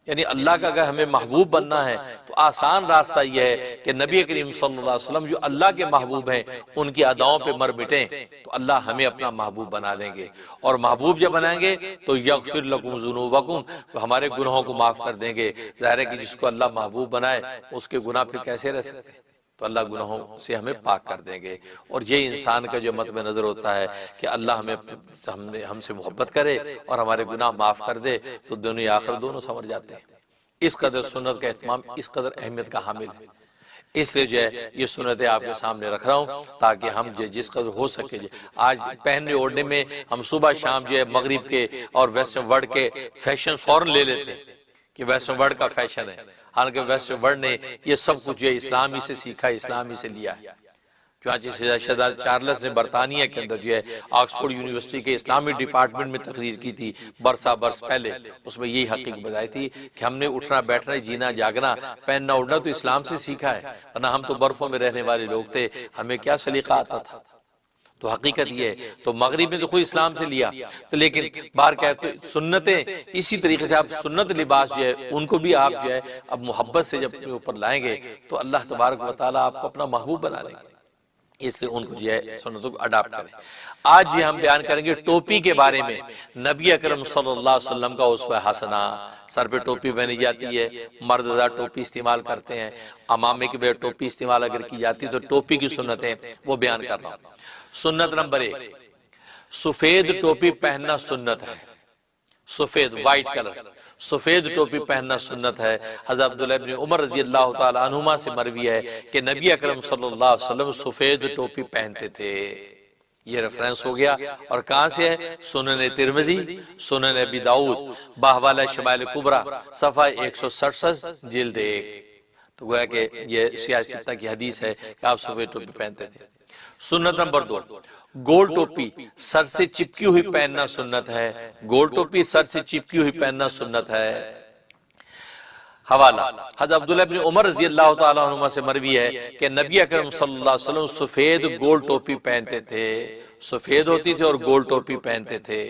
یعنی اللہ کا اگر ہمیں محبوب بننا ہے تو آسان راستہ یہ ہے کہ نبی کریم صلی اللہ علیہ وسلم جو اللہ کے محبوب ہیں ان کی اداؤں پہ مر مٹیں تو اللہ ہمیں اپنا محبوب بنا لیں گے، اور محبوب جب بنائیں گے تو یغفر لکم ذنوبکم، تو ہمارے گناہوں کو معاف کر دیں گے۔ ظاہر ہے کہ جس کو اللہ محبوب بنائے اس کے گناہ پھر کیسے رہ سکتے ہیں، تو اللہ گناہوں سے ہمیں پاک کر دیں گے۔ اور یہ انسان کا جو مطمع نظر ہوتا ہے کہ اللہ ہم سے محبت کرے اور ہمارے گناہ معاف کر دے تو دنیا آخر دونوں سنور جاتے ہیں۔ اس قدر سنت کا اہتمام اس قدر اہمیت کا حامل ہے، اس لیے جو ہے یہ سنتیں آپ کے سامنے رکھ رہا ہوں تاکہ ہم جس قدر ہو سکے آج پہننے اوڑھنے میں ہم صبح شام جو ہے مغرب کے اور ویسٹرن ورلڈ کے فیشن فوراً لے لیتے ہیں کہ ویسٹرن ورلڈ کا فیشن ہے، حالانکہ ویسٹرن ورلڈ نے یہ سب کچھ جو ہے اسلامی سے سیکھا، اسلامی سے لیا ہے۔ چنانچہ شہزادہ چارلس نے برطانیہ کے اندر جو ہے آکسفورڈ یونیورسٹی کے اسلامی ڈپارٹمنٹ میں تقریر کی تھی برسا برس پہلے، اس میں یہی حقیقت بتائی تھی کہ ہم نے اٹھنا بیٹھنا جینا جاگنا پہننا اڑنا تو اسلام سے سیکھا ہے، ورنہ ہم تو برفوں میں رہنے والے لوگ تھے، ہمیں کیا سلیقہ آتا تھا۔ تو حقیقت یہ ہے تو مغرب نے تو خود اسلام سے لیا، تو لیکن باہر کہتے سنتیں اسی طریقے سے آپ سنت لباس جو ہے ان کو بھی آپ جو ہے اب محبت سے جب اپنے اوپر لائیں گے تو اللہ تبارک و تعالیٰ آپ کو اپنا محبوب بنا لیں گے، اس لیے ان کو جو ہے سنتوں کو اڈاپٹ کریں۔ آج یہ ہم بیان کریں گے ٹوپی کے بارے میں، نبی اکرم صلی اللہ علیہ وسلم کا اسوہ حسنہ، سر پہ ٹوپی پہنی جاتی ہے، مرد حضرات ٹوپی استعمال کرتے ہیں، امامے کے بغیر ٹوپی استعمال اگر کی جاتی ہے تو ٹوپی کی سنتیں وہ بیان کر رہا ہوں۔ سنت نمبر 1، سفید ٹوپی پہننا سنت ہے، سفید وائٹ کلر سفید ٹوپی پہننا سنت ہے۔ حضرت عبداللہ بن عمر رضی اللہ تعالی عنہما سے مروی ہے کہ نبی اکرم صلی اللہ علیہ وسلم سفید ٹوپی پہنتے تھے۔ یہ ریفرنس ہو گیا، اور کہاں سے ہے؟ سنن ترمذی، سنن ابی داؤد، باحوالہ شمائل کبریٰ، صفحہ 167 جلد 1۔ تو گویا کہ یہ سیاہ ستہ کی حدیث ہے کہ آپ سفید ٹوپی پہنتے تھے۔ سنت نمبر 2، گول ٹوپی سر سے چپکی ہوئی پہننا سنت ہے، گول ٹوپی سر سے چپکی ہوئی پہننا سنت ہے۔ حوالہ حضرت عبداللہ بن عمر رضی اللہ تعالیٰ عنہما سے مروی ہے کہ نبی اکرم صلی اللہ علیہ وسلم سفید گول ٹوپی پہنتے تھے، سفید ہوتی تھی اور گول ٹوپی پہنتے تھے۔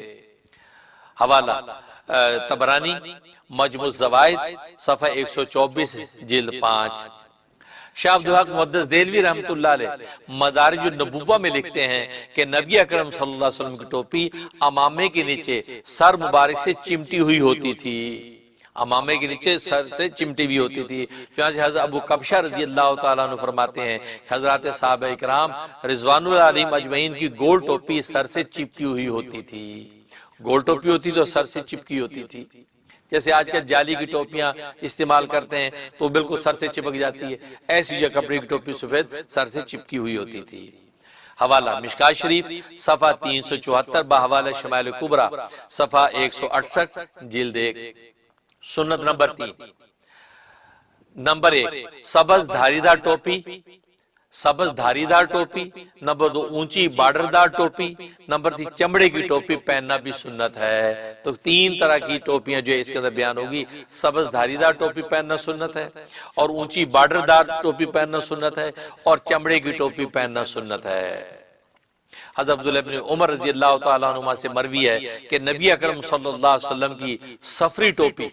حوالہ طبرانی مجموع الزوائد صفحہ 124 جلد 5۔ شاہ عبدالحق محدث دہلوی رحمۃ اللہ علیہ مدارج النبوہ میں لکھتے ہیں کہ نبی اکرم صلی اللہ علیہ وسلم کی ٹوپی امامے کے نیچے سر مبارک سے چمٹی ہوئی ہوتی تھی، امامے کے نیچے سر سے چمٹی ہوئی ہوتی تھی۔ چنانچہ حضرت ابو کبشہ رضی اللہ تعالیٰ عنہ فرماتے ہیں حضرات صحابہ اکرام رضوان اللہ علیہم اجمعین کی گول ٹوپی سر سے چپکی ہوئی ہوتی تھی، گول ٹوپی ہوتی تو سر سے چپکی ہوتی تھی۔ جیسے آج کل جالی کی ٹوپیاں استعمال کرتے ہیں تو بالکل سر سے چپک جاتی ہے، ایسی جو کپڑے کی ٹوپی سفید سر سے چپکی ہوئی ہوتی تھی۔ حوالہ مشکات شریف صفحہ 374 باحوالہ شمائل کبریٰ صفحہ 168 جلد 1۔ سنت نمبر 3، نمبر 1 سبز دھاری دار ٹوپی، سبز دھاری دار ٹوپی۔ نمبر 2 اونچی بارڈر دار ٹوپی۔ نمبر 3 چمڑے کی ٹوپی پہننا بھی سنت ہے۔ تو 3 طرح کی ٹوپیاں جو اس کے اندر بیان ہوگی، سبز دھاری دار ٹوپی پہننا سنت ہے، اور اونچی بارڈر دار ٹوپی پہننا سنت ہے، اور چمڑے کی ٹوپی پہننا سنت ہے۔ حضرت عبداللہ بن عمر رضی اللہ تعالیٰ عنہما سے مروی ہے کہ نبی اکرم صلی اللہ علیہ وسلم کی سفری ٹوپی،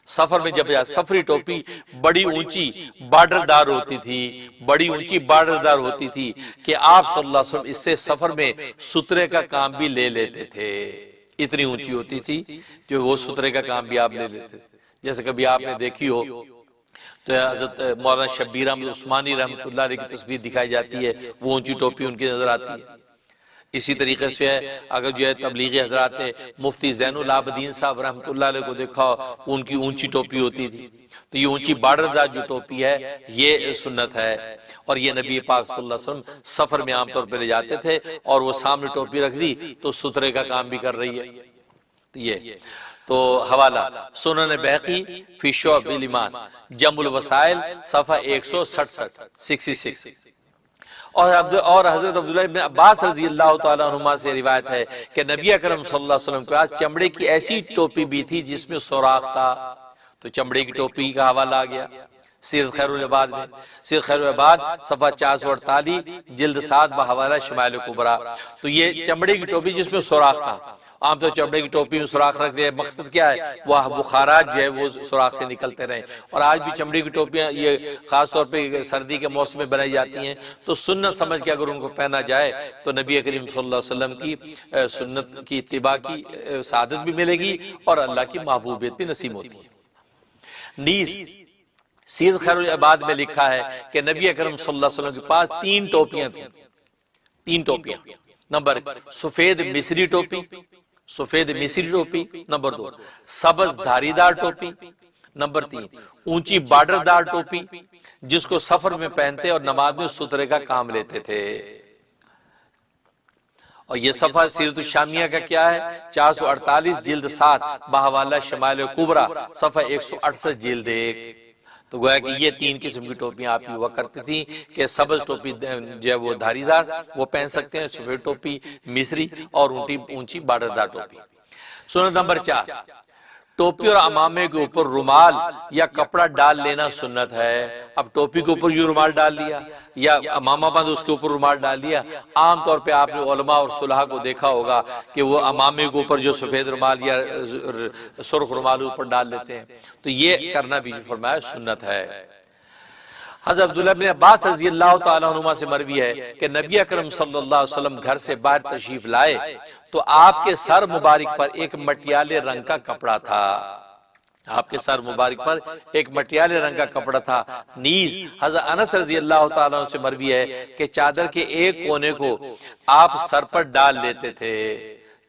سفر میں جب سفری ٹوپی بڑی اونچی بارڈر دار ہوتی تھی، بڑی اونچی بارڈر دار ہوتی تھی کہ آپ صلی اللہ علیہ وسلم اس سے سفر میں سترے کا کام بھی لے لیتے تھے، اتنی اونچی ہوتی تھی جو وہ سترے کا کام بھی آپ لے لیتے تھے۔ جیسے کبھی آپ نے دیکھی ہو تو حضرت مولانا شبیر احمد عثمانی رحمۃ اللہ علیہ کی تصویر دکھائی جاتی ہے، وہ اونچی ٹوپی ان کی نظر آتی ہے۔ اسی طریقے سے اگر جو ہے تبلیغی حضرات نے مفتی زین العابدین صاحب رحمۃ اللہ علیہ کو دیکھا ہو، ان کی اونچی ٹوپی ہوتی تھی، تو یہ اونچی بارڈر دار جو ٹوپی ہے یہ سنت ہے، اور یہ نبی پاک صلی اللہ علیہ وسلم سفر میں عام طور پہ لے جاتے تھے، اور وہ سامنے ٹوپی رکھ دی تو سترے کا کام بھی کر رہی ہے۔ یہ تو حوالہ سنن بہقی فی شعب الایمان، جمع الوسائل صفحہ 167 اور حضرت عبداللہ ابن عباس رضی اللہ تعالیٰ عنہما سے روایت ہے کہ نبی اکرم صلی اللہ علیہ وسلم کے پاس چمڑے کی ایسی ٹوپی بھی تھی جس میں سوراخ تھا، تو چمڑے کی ٹوپی کا حوالہ آ گیا سیرت خیر العباد میں، سیرت خیر العباد صفحہ 448 جلد 7 بحوالہ شمائل کبریٰ۔ تو یہ چمڑے کی ٹوپی جس میں سوراخ تھا، عام طور چمڑے کی ٹوپی میں سوراخ رکھ دیا، مقصد کیا ہے وہ بخارات جو ہے وہ سوراخ سے نکلتے رہیں، اور آج بھی چمڑے کی ٹوپیاں یہ خاص طور پہ سردی کے موسم میں بنائی جاتی ہیں، تو سنت سمجھ کے اگر ان کو پہنا جائے تو نبی کریم صلی اللہ علیہ وسلم کی سنت کی اتباع کی سعادت بھی ملے گی اور اللہ کی محبوبیت بھی نصیب ہوتی ہے۔ نیز سیرت خیر العباد میں لکھا ہے کہ نبی اکرم صلی اللہ علیہ وسلم کے پاس 3 ٹوپیاں تھیں، 3 ٹوپیاں۔ نمبر 1 سفید مصری ٹوپی، سفید مصری ٹوپی۔ نمبر 2 سبز دھاری دار ٹوپی۔ نمبر 3 اونچی بارڈر دار ٹوپی جس کو سفر میں پہنتے اور نماز میں سترے کا کام لیتے تھے۔ اور یہ صفحہ سیرت الشامیہ کا کیا ہے 448 جلد 7 بحوالہ شمائل کبریٰ صفحہ 168 جلد 1۔ تو گویا کہ یہ 3 قسم کی ٹوپیاں آپ کی ہوا کرتی تھیں کہ سبز ٹوپی جو ہے وہ دھاری دار وہ پہن سکتے ہیں، سفید ٹوپی مصری، اور اونچی بارڈر دار ٹوپی۔ سنت نمبر 4 ٹوپی اور عمامے کے اوپر رومال یا کپڑا ڈال لینا سنت ہے۔ اب ٹوپی کے اوپر یہ رومال ڈال لیا یا عمامہ باندھ اس کے اوپر رومال ڈال لیا۔ عام طور پہ آپ نے علماء اور صلحاء کو دیکھا ہوگا کہ وہ عمامے کے اوپر جو سفید رومال یا سرخ رومال اوپر ڈال لیتے ہیں، تو یہ کرنا بھی فرمایا سنت ہے۔ حضرت عبداللہ بن عباس رضی اللہ تعالیٰ عنہما سے مروی ہے کہ نبی اکرم صلی اللہ علیہ وسلم گھر سے باہر تشریف لائے تو آپ کے سر مبارک پر ایک مٹیالے رنگ کا کپڑا تھا، آپ کے سر مبارک پر ایک مٹیالے رنگ کا کپڑا تھا۔ نیز حضرت انس رضی اللہ تعالیٰ عنہ سے مروی ہے کہ چادر کے ایک کونے کو آپ سر پر ڈال لیتے تھے،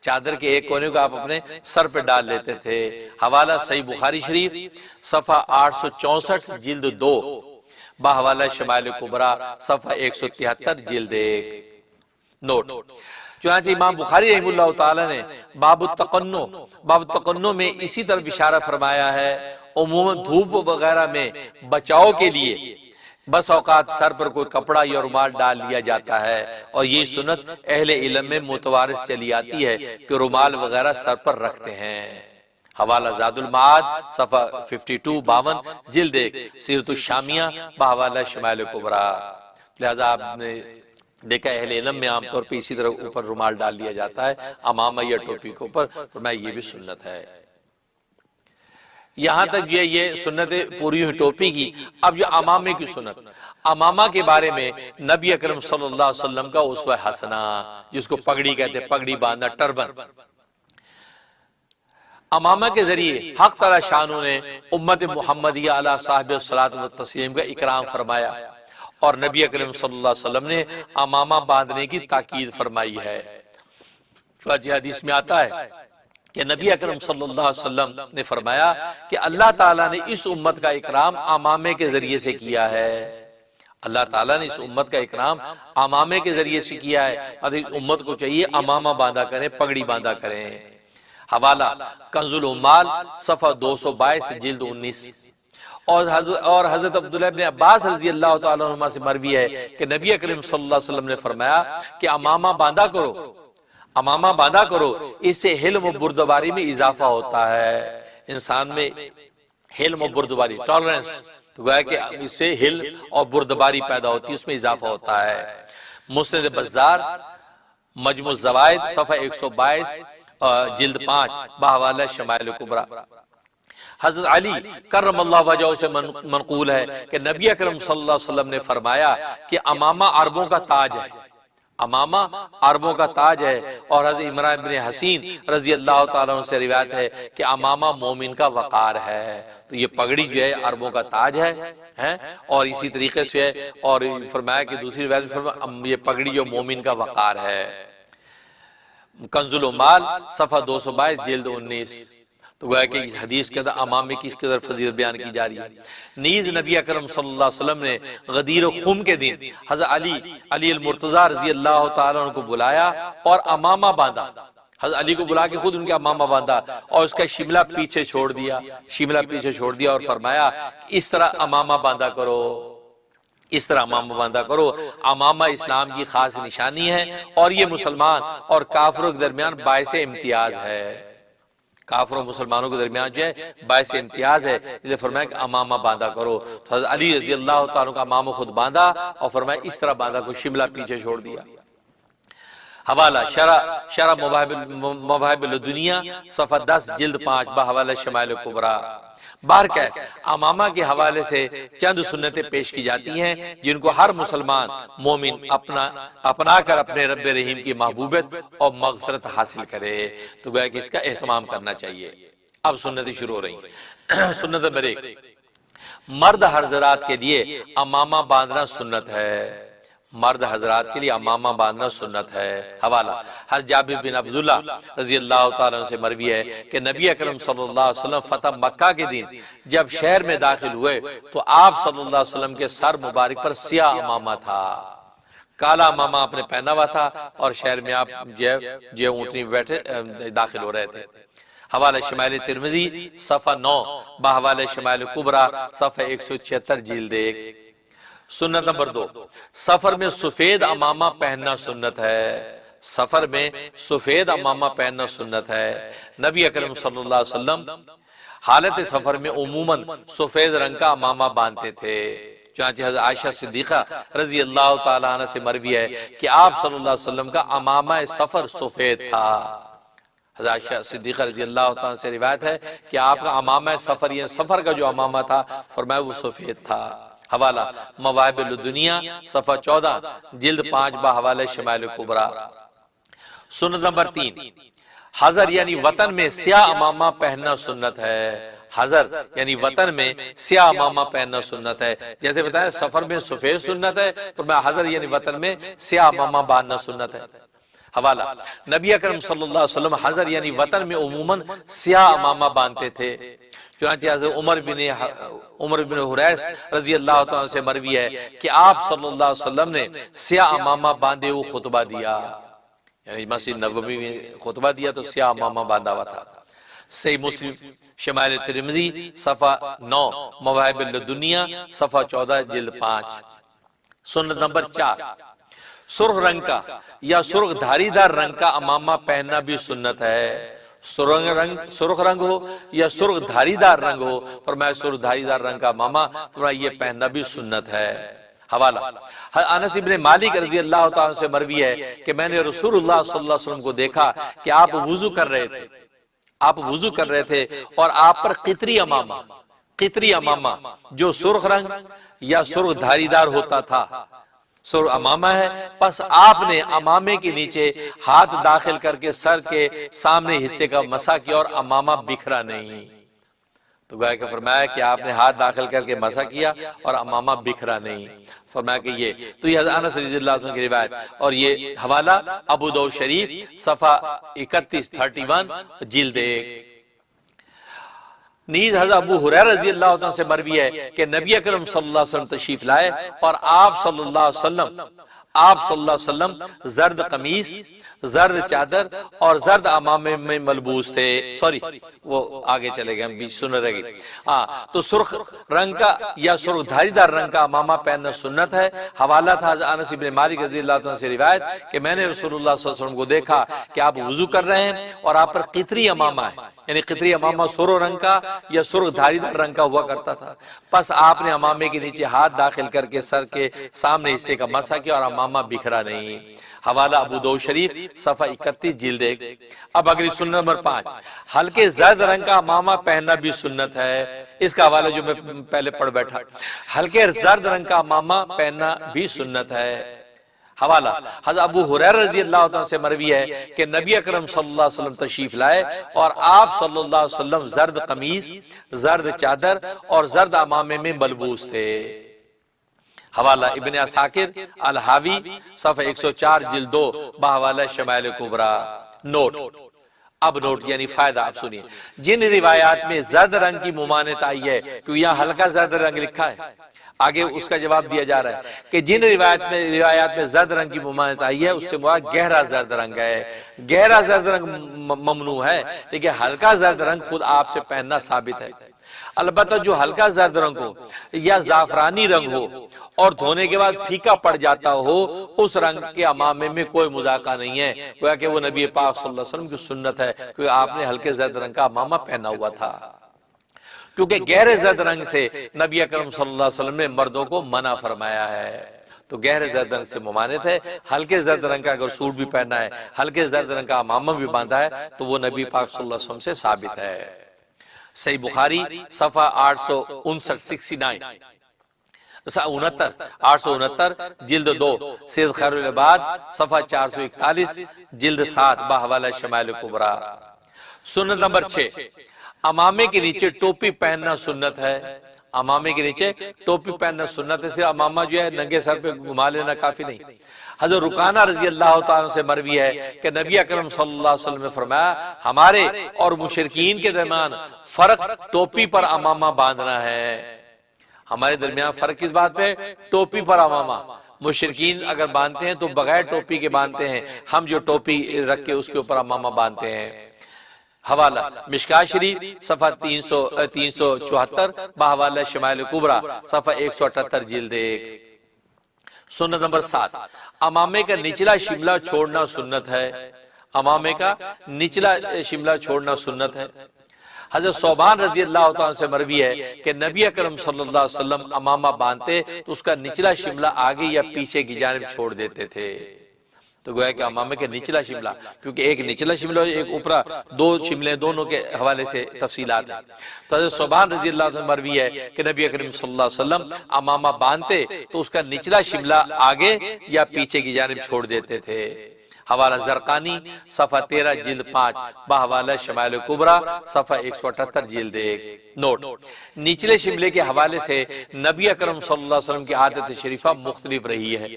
چادر کے ایک کونے کو آپ اپنے سر پہ ڈال لیتے تھے۔ حوالہ صحیح بخاری شریف صفحہ 864 جلد 2 بحوالہ شمائل کبریٰ صفحہ 173 جلد 1۔ نوٹ چنانچہ امام بخاری رحمہ اللہ تعالی نے باب التقنع میں اسی طرح اشارہ فرمایا ہے۔ عموماً دھوپ وغیرہ میں بچاؤ کے لیے بس اوقات سر پر کوئی کپڑا یا رومال ڈال لیا جاتا ہے، اور یہ سنت اہل علم میں متوارث چلی آتی ہے کہ رومال وغیرہ سر پر رکھتے ہیں۔ حوالہ زاد المعاد صفحہ 52 جلد 1 سیرت الشامیہ بحوالہ شمائل کبریٰ۔ لہذا آپ نے دیکھا اہل علم میں عام طور پہ اسی طرح اوپر رومال ڈال لیا جاتا ہے عمامہ یا ٹوپی کے اوپر، فرمایا یہ بھی سنت ہے۔ یہاں تک یہ سنت پوری ہوئی ٹوپی کی۔ اب جو عمامے کی سنت، عمامہ کے بارے میں نبی اکرم صلی اللہ علیہ وسلم کا اسوہ حسنہ، جس کو پگڑی کہتے ہیں، پگڑی باندھنا، ٹربن۔ عمامہ کے ذریعے حق تعالی شانوں نے امت محمدیہ علی صاحب الصلاۃ والتسلیم کا اکرام فرمایا، اور نبی اکرم صلی اللہ علیہ وسلم نے عمامہ باندھنے کی تاکید فرمائی ہے۔ حدیث میں آتا ہے کہ نبی اکرم صلی اللہ علیہ وسلم نے فرمایا کہ اللہ تعالیٰ نے اس امت کا اکرام عمامے کے ذریعے سے کیا ہے، اللہ تعالیٰ نے اس امت کا اکرام عمامے کے ذریعے سے کیا ہے، اور اس امت کو چاہیے عمامہ باندھا کریں، پگڑی باندھا کریں۔ حوالہ کنز العمال صفحہ 222 جلد 19۔ اور حضرت عبداللہ بن عباس رضی اللہ تعالیٰ عنہ سے مروی ہے کہ نبی اکرم صلی اللہ علیہ وسلم نے فرمایا کہ عمامہ باندھا کرو، عمامہ باندھا کرو، اس سے حلم و بردباری میں اضافہ ہوتا ہے۔ انسان میں حلم و بردباری، ٹالرنس، تو گویا کہ اس سے حلم اور بردباری پیدا ہوتی ہے، اس میں اضافہ ہوتا ہے۔ مسند بزار مجموع الزوائد صفحہ 122 جلد 5 بحوالہ شمائل کبریٰ۔ حضرت علی کرم اللہ وجہہ سے منقول ہے کہ نبی اکرم صلی اللہ علیہ وسلم نے فرمایا کہ عمامہ عربوں کا تاج ہے، امامہ عربوں کا تاج ہے، اور حضرت عمران بن حسین رضی اللہ تعالیٰ عنہ سے روایت ہے کہ امامہ مومن کا وقار ہے۔ تو یہ پگڑی جو ہے عربوں کا تاج ہے، اور اسی طریقے سے ہے، اور فرمایا کہ دوسری روایت میں فرمایا یہ پگڑی جو مومن کا وقار ہے۔ کنز العمال صفحہ 222 جلد 19۔ تو گویا کہ اس حدیث کے اندر امامے کی اس قدر فضیلت بیان کی جا رہی ہے۔ نیز نبی اکرم صلی اللہ علیہ وسلم نے غدیر خم کے دن حضرت علی المرتضیٰ رضی اللہ تعالیٰ عنہ کو بلایا اور امامہ باندھا، حضرت علی کو بلا کے خود ان کے امامہ باندھا اور اس کا شملہ پیچھے چھوڑ دیا، اور فرمایا اس طرح امامہ باندھا کرو، اس طرح امامہ باندھا کرو۔ امامہ اسلام کی خاص نشانی ہے، اور یہ مسلمان اور کافروں کے درمیان باعث امتیاز ہے، کافروں مسلمانوں کے درمیان جو ہے باعث امتیاز ہے، اس لیے فرمایا کہ امامہ باندھا کرو۔ تو حضرت علی رضی اللہ تعالیٰ کا امامہ خود باندھا اور فرمایا اس طرح باندھا کو، شملہ پیچھے چھوڑ دیا۔ حوالہ شرح مواہب الدنیا صفحہ 10 جلد 5 بحوالہ شمائل کبریٰ۔ بہرکیف امامہ کے حوالے سے چند سنتیں پیش کی جاتی ہیں جن کو ہر مسلمان مومن اپنا کر اپنے رب رحیم کی محبوبیت اور مغفرت حاصل کرے، تو گویا کہ اس کا اہتمام کرنا چاہیے۔ اب سنتیں شروع ہو رہی ہیں۔ سنت نمبر 1، مرد حضرات کے لیے امامہ باندھنا سنت ہے، مرد حضرات کے لیے امامہ باندھنا سنت ہے۔ حوالہ حضرت جابر بن عبداللہ رضی اللہ تعالیٰ عنہ سے مروی ہے کہ نبی اکرم صلی اللہ علیہ وسلم فتح مکہ کے دن جب شہر میں داخل ہوئے تو آپ صلی اللہ علیہ وسلم کے سر مبارک پر سیاہ امامہ تھا، کالا امامہ آپ نے پہنا ہوا تھا، اور شہر میں آپ جو اونٹنی بیٹھے داخل ہو رہے تھے۔ حوالہ شمائل ترمذی صفحہ 9 بحوالہ شمائل کبریٰ صفحہ 176 جلد 1۔ سنت نمبر 2، سفر میں سفید امامہ پہننا سنت ہے، سفر میں سفید امامہ پہننا سنت ہے۔ نبی اکرم صلی اللہ علیہ وسلم حالت سفر میں عموماً سفید رنگ کا امامہ باندھتے تھے، چنانچہ حضرت عائشہ صدیقہ رضی اللہ تعالیٰ عنہ سے مروی ہے کہ آپ صلی اللہ علیہ وسلم کا امامہ سفر سفید تھا۔ حضرت عائشہ صدیقہ رضی اللہ تعالیٰ سے روایت ہے کہ آپ کا امامہ سفر، یہ سفر کا جو امامہ تھا فرمایا وہ سفید تھا۔ حوالہ مواہب الدنیا صفحہ 14 جلد 5 بحوالہ شمائل کبریٰ۔ سنت نمبر 3، حضر یعنی وطن میں سیاہ امامہ پہننا سنت ہے، حضر یعنی وطن میں سیاہ امامہ پہننا سنت ہے، جیسے بتایا سفر میں سفید سنت ہے، تو میں حضر یعنی وطن میں سیاہ امامہ باندھنا سنت ہے۔ حوالہ نبی اکرم صلی اللہ علیہ وسلم حضر یعنی وطن میں عموماً سیاہ امامہ باندھتے تھے، چنانچہ حضرت عمر بن حریث رضی اللہ تعالیٰ سے مروی ہے کہ آپ صلی اللہ علیہ وسلم نے سیاہ امامہ باندھے ہوئے خطبہ دیا، یعنی مسجد نبوی میں خطبہ دیا تو سیاہ امامہ باندھا ہوا تھا۔ صحیح مسلم شمائل ترمذی صفحہ 9 مواہب الدنیا صفحہ 14 جلد 5۔ سنت نمبر 4، سرخ رنگ کا یا سرخ دھاری دار رنگ کا امامہ پہننا بھی سنت ہے، سرخ رنگ ہو یا سرخ دھاری دار رنگ ہو، فرمایا سرخ دھاری دار رنگ کا امامہ فرمایا یہ پہننا بھی سنت ہے۔ حوالہ انس بن مالک رضی اللہ تعالیٰ سے مروی ہے کہ میں نے رسول اللہ صلی اللہ علیہ وسلم کو دیکھا کہ آپ وضو کر رہے تھے اور آپ پر قطری امامہ جو سرخ رنگ یا سرخ دھاری دار ہوتا تھا، سرخ امامہ ہے، پس آپ نے امامے کے نیچے ہاتھ داخل کر کے سر کے سامنے حصے کا مسح کیا اور امامہ بکھرا نہیں، تو گویا کہ فرمایا کہ آپ نے ہاتھ داخل کر کے مسح کیا اور امامہ بکھرا نہیں، فرمایا کہ یہ تو یہ حضرت انس رضی اللہ عنہ کی روایت، اور یہ حوالہ ابو داؤد شریف صفحہ 31 جلد 1۔ نیز حضرت ابو ہریرہ رضی اللہ عنہ سے مروی ہے کہ نبی اکرم صلی اللہ علیہ وسلم تشریف لائے اور آپ صلی اللہ علیہ وسلم زرد قمیص، زرد چادر اور زرد امامے میں ملبوس تھے، وہ آگے چلے گئے، ہم بیچ سن رہے گی۔ تو سرخ رنگ کا یا سرخ دھاری دار رنگ کا امامہ پہننا سنت ہے۔ حوالہ تھا حضرت انس بن مالک رضی اللہ عنہ سے روایت کہ میں نے رسول اللہ صلی اللہ علیہ وسلم کو دیکھا کہ آپ وضو کر رہے ہیں اور آپ پر قطری امامہ ہے، یعنی قطری امامہ سرخ رنگ کا یا سرخ دھاری دار رنگ کا ہوا کرتا تھا، پس آپ نے امامے کے نیچے ہاتھ داخل کر کے سر کے سامنے حصے کا مسح کیا اور امامہ بکھرا نہیں۔ حوالہ ابو داؤد شریف صفحہ 31 جلد 1۔ اب اگلی سنت نمبر 5، ہلکے زرد رنگ کا امامہ پہننا بھی سنت ہے، اس کا حوالہ جو میں پہلے پڑھ بیٹھا، ہلکے زرد رنگ کا امامہ پہننا بھی سنت ہے۔ حوالہ حضرت ابو ہریرہ رضی اللہ عنہ سے مروی ہے کہ نبی اکرم صلی اللہ علیہ وسلم تشریف لائے اور آپ صلی اللہ علیہ وسلم زرد قمیص، زرد چادر اور زرد عمامے میں ملبوس تھے۔ حوالہ ابن عساکر الحاوی صفحہ 104 جلد 2 بحوالہ شمائل کبریٰ۔ نوٹ، اب نوٹ یعنی فائدہ، اب سنیے، جن روایات میں زرد رنگ کی ممانعت آئی ہے، کہ یہاں ہلکا زرد رنگ لکھا ہے، آگے اس کا جواب دیا جا رہا ہے کہ جن روایات میں زرد رنگ کی ممانعت آئی ہے اس سے مراد گہرا زرد رنگ ہے۔ گہرا زرد رنگ ممنوع ہے، لیکن ہلکا زرد رنگ خود آپ سے پہننا ثابت ہے۔ البتہ جو ہلکا زرد رنگ ہو یا زعفرانی رنگ ہو اور دھونے کے بعد پھیکا پڑ جاتا ہو، اس رنگ کے عمامے میں کوئی مذاکرہ نہیں ہے، گویا کہ وہ نبی پاک صلی اللہ علیہ وسلم کی سنت ہے، کیونکہ آپ نے ہلکے زرد رنگ کا عمامہ پہنا ہوا تھا، کیونکہ گہرے زرد رنگ سے نبی اکرم صلی اللہ علیہ وسلم نے مردوں کو منع فرمایا ہے۔ تو گہرے زرد رنگ سے ممانعت ہے۔ ہلکے زرد رنگ کا اگر سوٹ بھی پہننا ہے، ہلکے زرد رنگ کا عمامہ بھی باندھا ہے، تو وہ نبی پاک صلی اللہ علیہ وسلم سے ثابت ہے۔ صحیح بخاری صفحہ 859 869 جلد 2 سید خیر العباد صفحہ 441 جلد 7 بحوالہ شمائل کبریٰ۔ سنت نمبر 6، عمامے کے نیچے ٹوپی پہننا سنت ہے۔ عمامے کے نیچے ٹوپی پہننا سنت ہے، صرف عمامہ جو ہے ننگے سر پہ گھما لینا کافی نہیں۔ حضرت رکانہ رضی اللہ تعالیٰ سے مروی ہے کہ نبی اکرم صلی اللہ علیہ وسلم نے فرمایا، ہمارے اور مشرکین کے درمیان فرق ٹوپی پر عمامہ باندھنا ہے۔ ہمارے درمیان فرق کس بات پہ؟ ٹوپی پر عمامہ۔ مشرکین اگر باندھتے ہیں تو بغیر ٹوپی کے باندھتے ہیں، ہم جو ٹوپی رکھ کے اس کے اوپر عمامہ باندھتے ہیں۔ حوالہ مشکاۃ شریف صفحہ 374 بحوالہ شمائل کبریٰ صفحہ 178 جلد 1۔ سنت نمبر 7، عمامے کا نچلا شملہ چھوڑنا سنت ہے۔ عمامے کا نچلا شملہ چھوڑنا سنت ہے۔ حضرت ثوبان رضی اللہ عنہ سے مروی ہے کہ نبی اکرم صلی اللہ علیہ وسلم عمامہ باندھتے تو اس کا نچلا شملہ آگے یا پیچھے کی جانب چھوڑ دیتے تھے۔ تو گویا کہ عمامے کے نچلا شملہ، کیونکہ ایک نچلا شملہ اور ایک اوپرا، دو شملے دونوں کے حوالے سے تفصیلات ہیں۔ تو حضرت ثوبان رضی اللہ عنہ مروی ہے کہ نبی اکرم صلی اللہ علیہ وسلم عمامہ باندھتے تو اس کا نچلا شملہ آگے یا پیچھے کی جانب چھوڑ دیتے تھے۔ حوالہ زرقانی صفحہ 13 جلد 5 بحوالہ شمائل کبریٰ صفحہ 178 جلد 1۔ نوٹ، نچلے شملے کے حوالے سے نبی اکرم صلی اللہ علیہ وسلم کی عادت شریفہ مختلف رہی ہے۔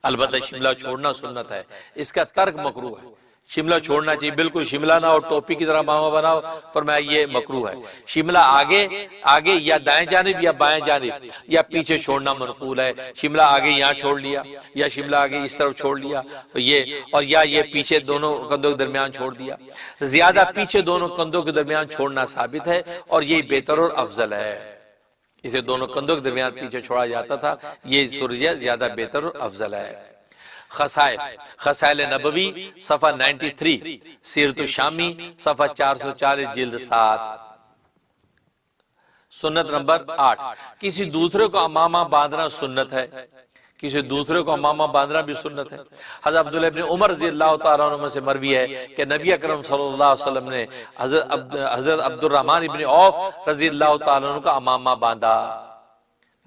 البتہ شملہ چھوڑنا سنت ہے، اس کا ترک مکروہ ہے۔ شملہ چھوڑنا چاہیے، بالکل شملہ نہ اور ٹوپی کی طرح عمامہ بناؤ، فرمایا یہ مکروہ ہے۔ شملہ آگے یا دائیں جانب یا بائیں جانب یا پیچھے چھوڑنا منقول ہے۔ شملہ آگے یہاں چھوڑ لیا یا شملہ آگے اس طرف چھوڑ لیا اور یہ پیچھے دونوں کندھوں کے درمیان چھوڑ دیا۔ زیادہ پیچھے دونوں کندھوں کے درمیان چھوڑنا ثابت ہے اور یہی بہتر اور افضل ہے۔ اسے دونوں کندھوں کے درمیان پیچھے چھوڑا جاتا تھا، یہ سرجہ زیادہ بہتر اور افضل ہے۔ خصائل نبوی صفحہ 93 سیرت الشامی صفحہ 440 جلد 7۔ سنت نمبر 8، کسی دوسرے کو عمامہ باندھنا سنت ہے۔ کسی دوسرے کو عمامہ باندھنا بھی سنت ہے۔ حضرت عبداللہ ابن عمر رضی اللہ تعالیٰ عنہ سے مروی ہے کہ نبی اکرم صلی اللہ علیہ وسلم نے حضرت عبد الرحمن ابن عوف رضی اللہ تعالیٰ عنہ کا عمامہ باندھا۔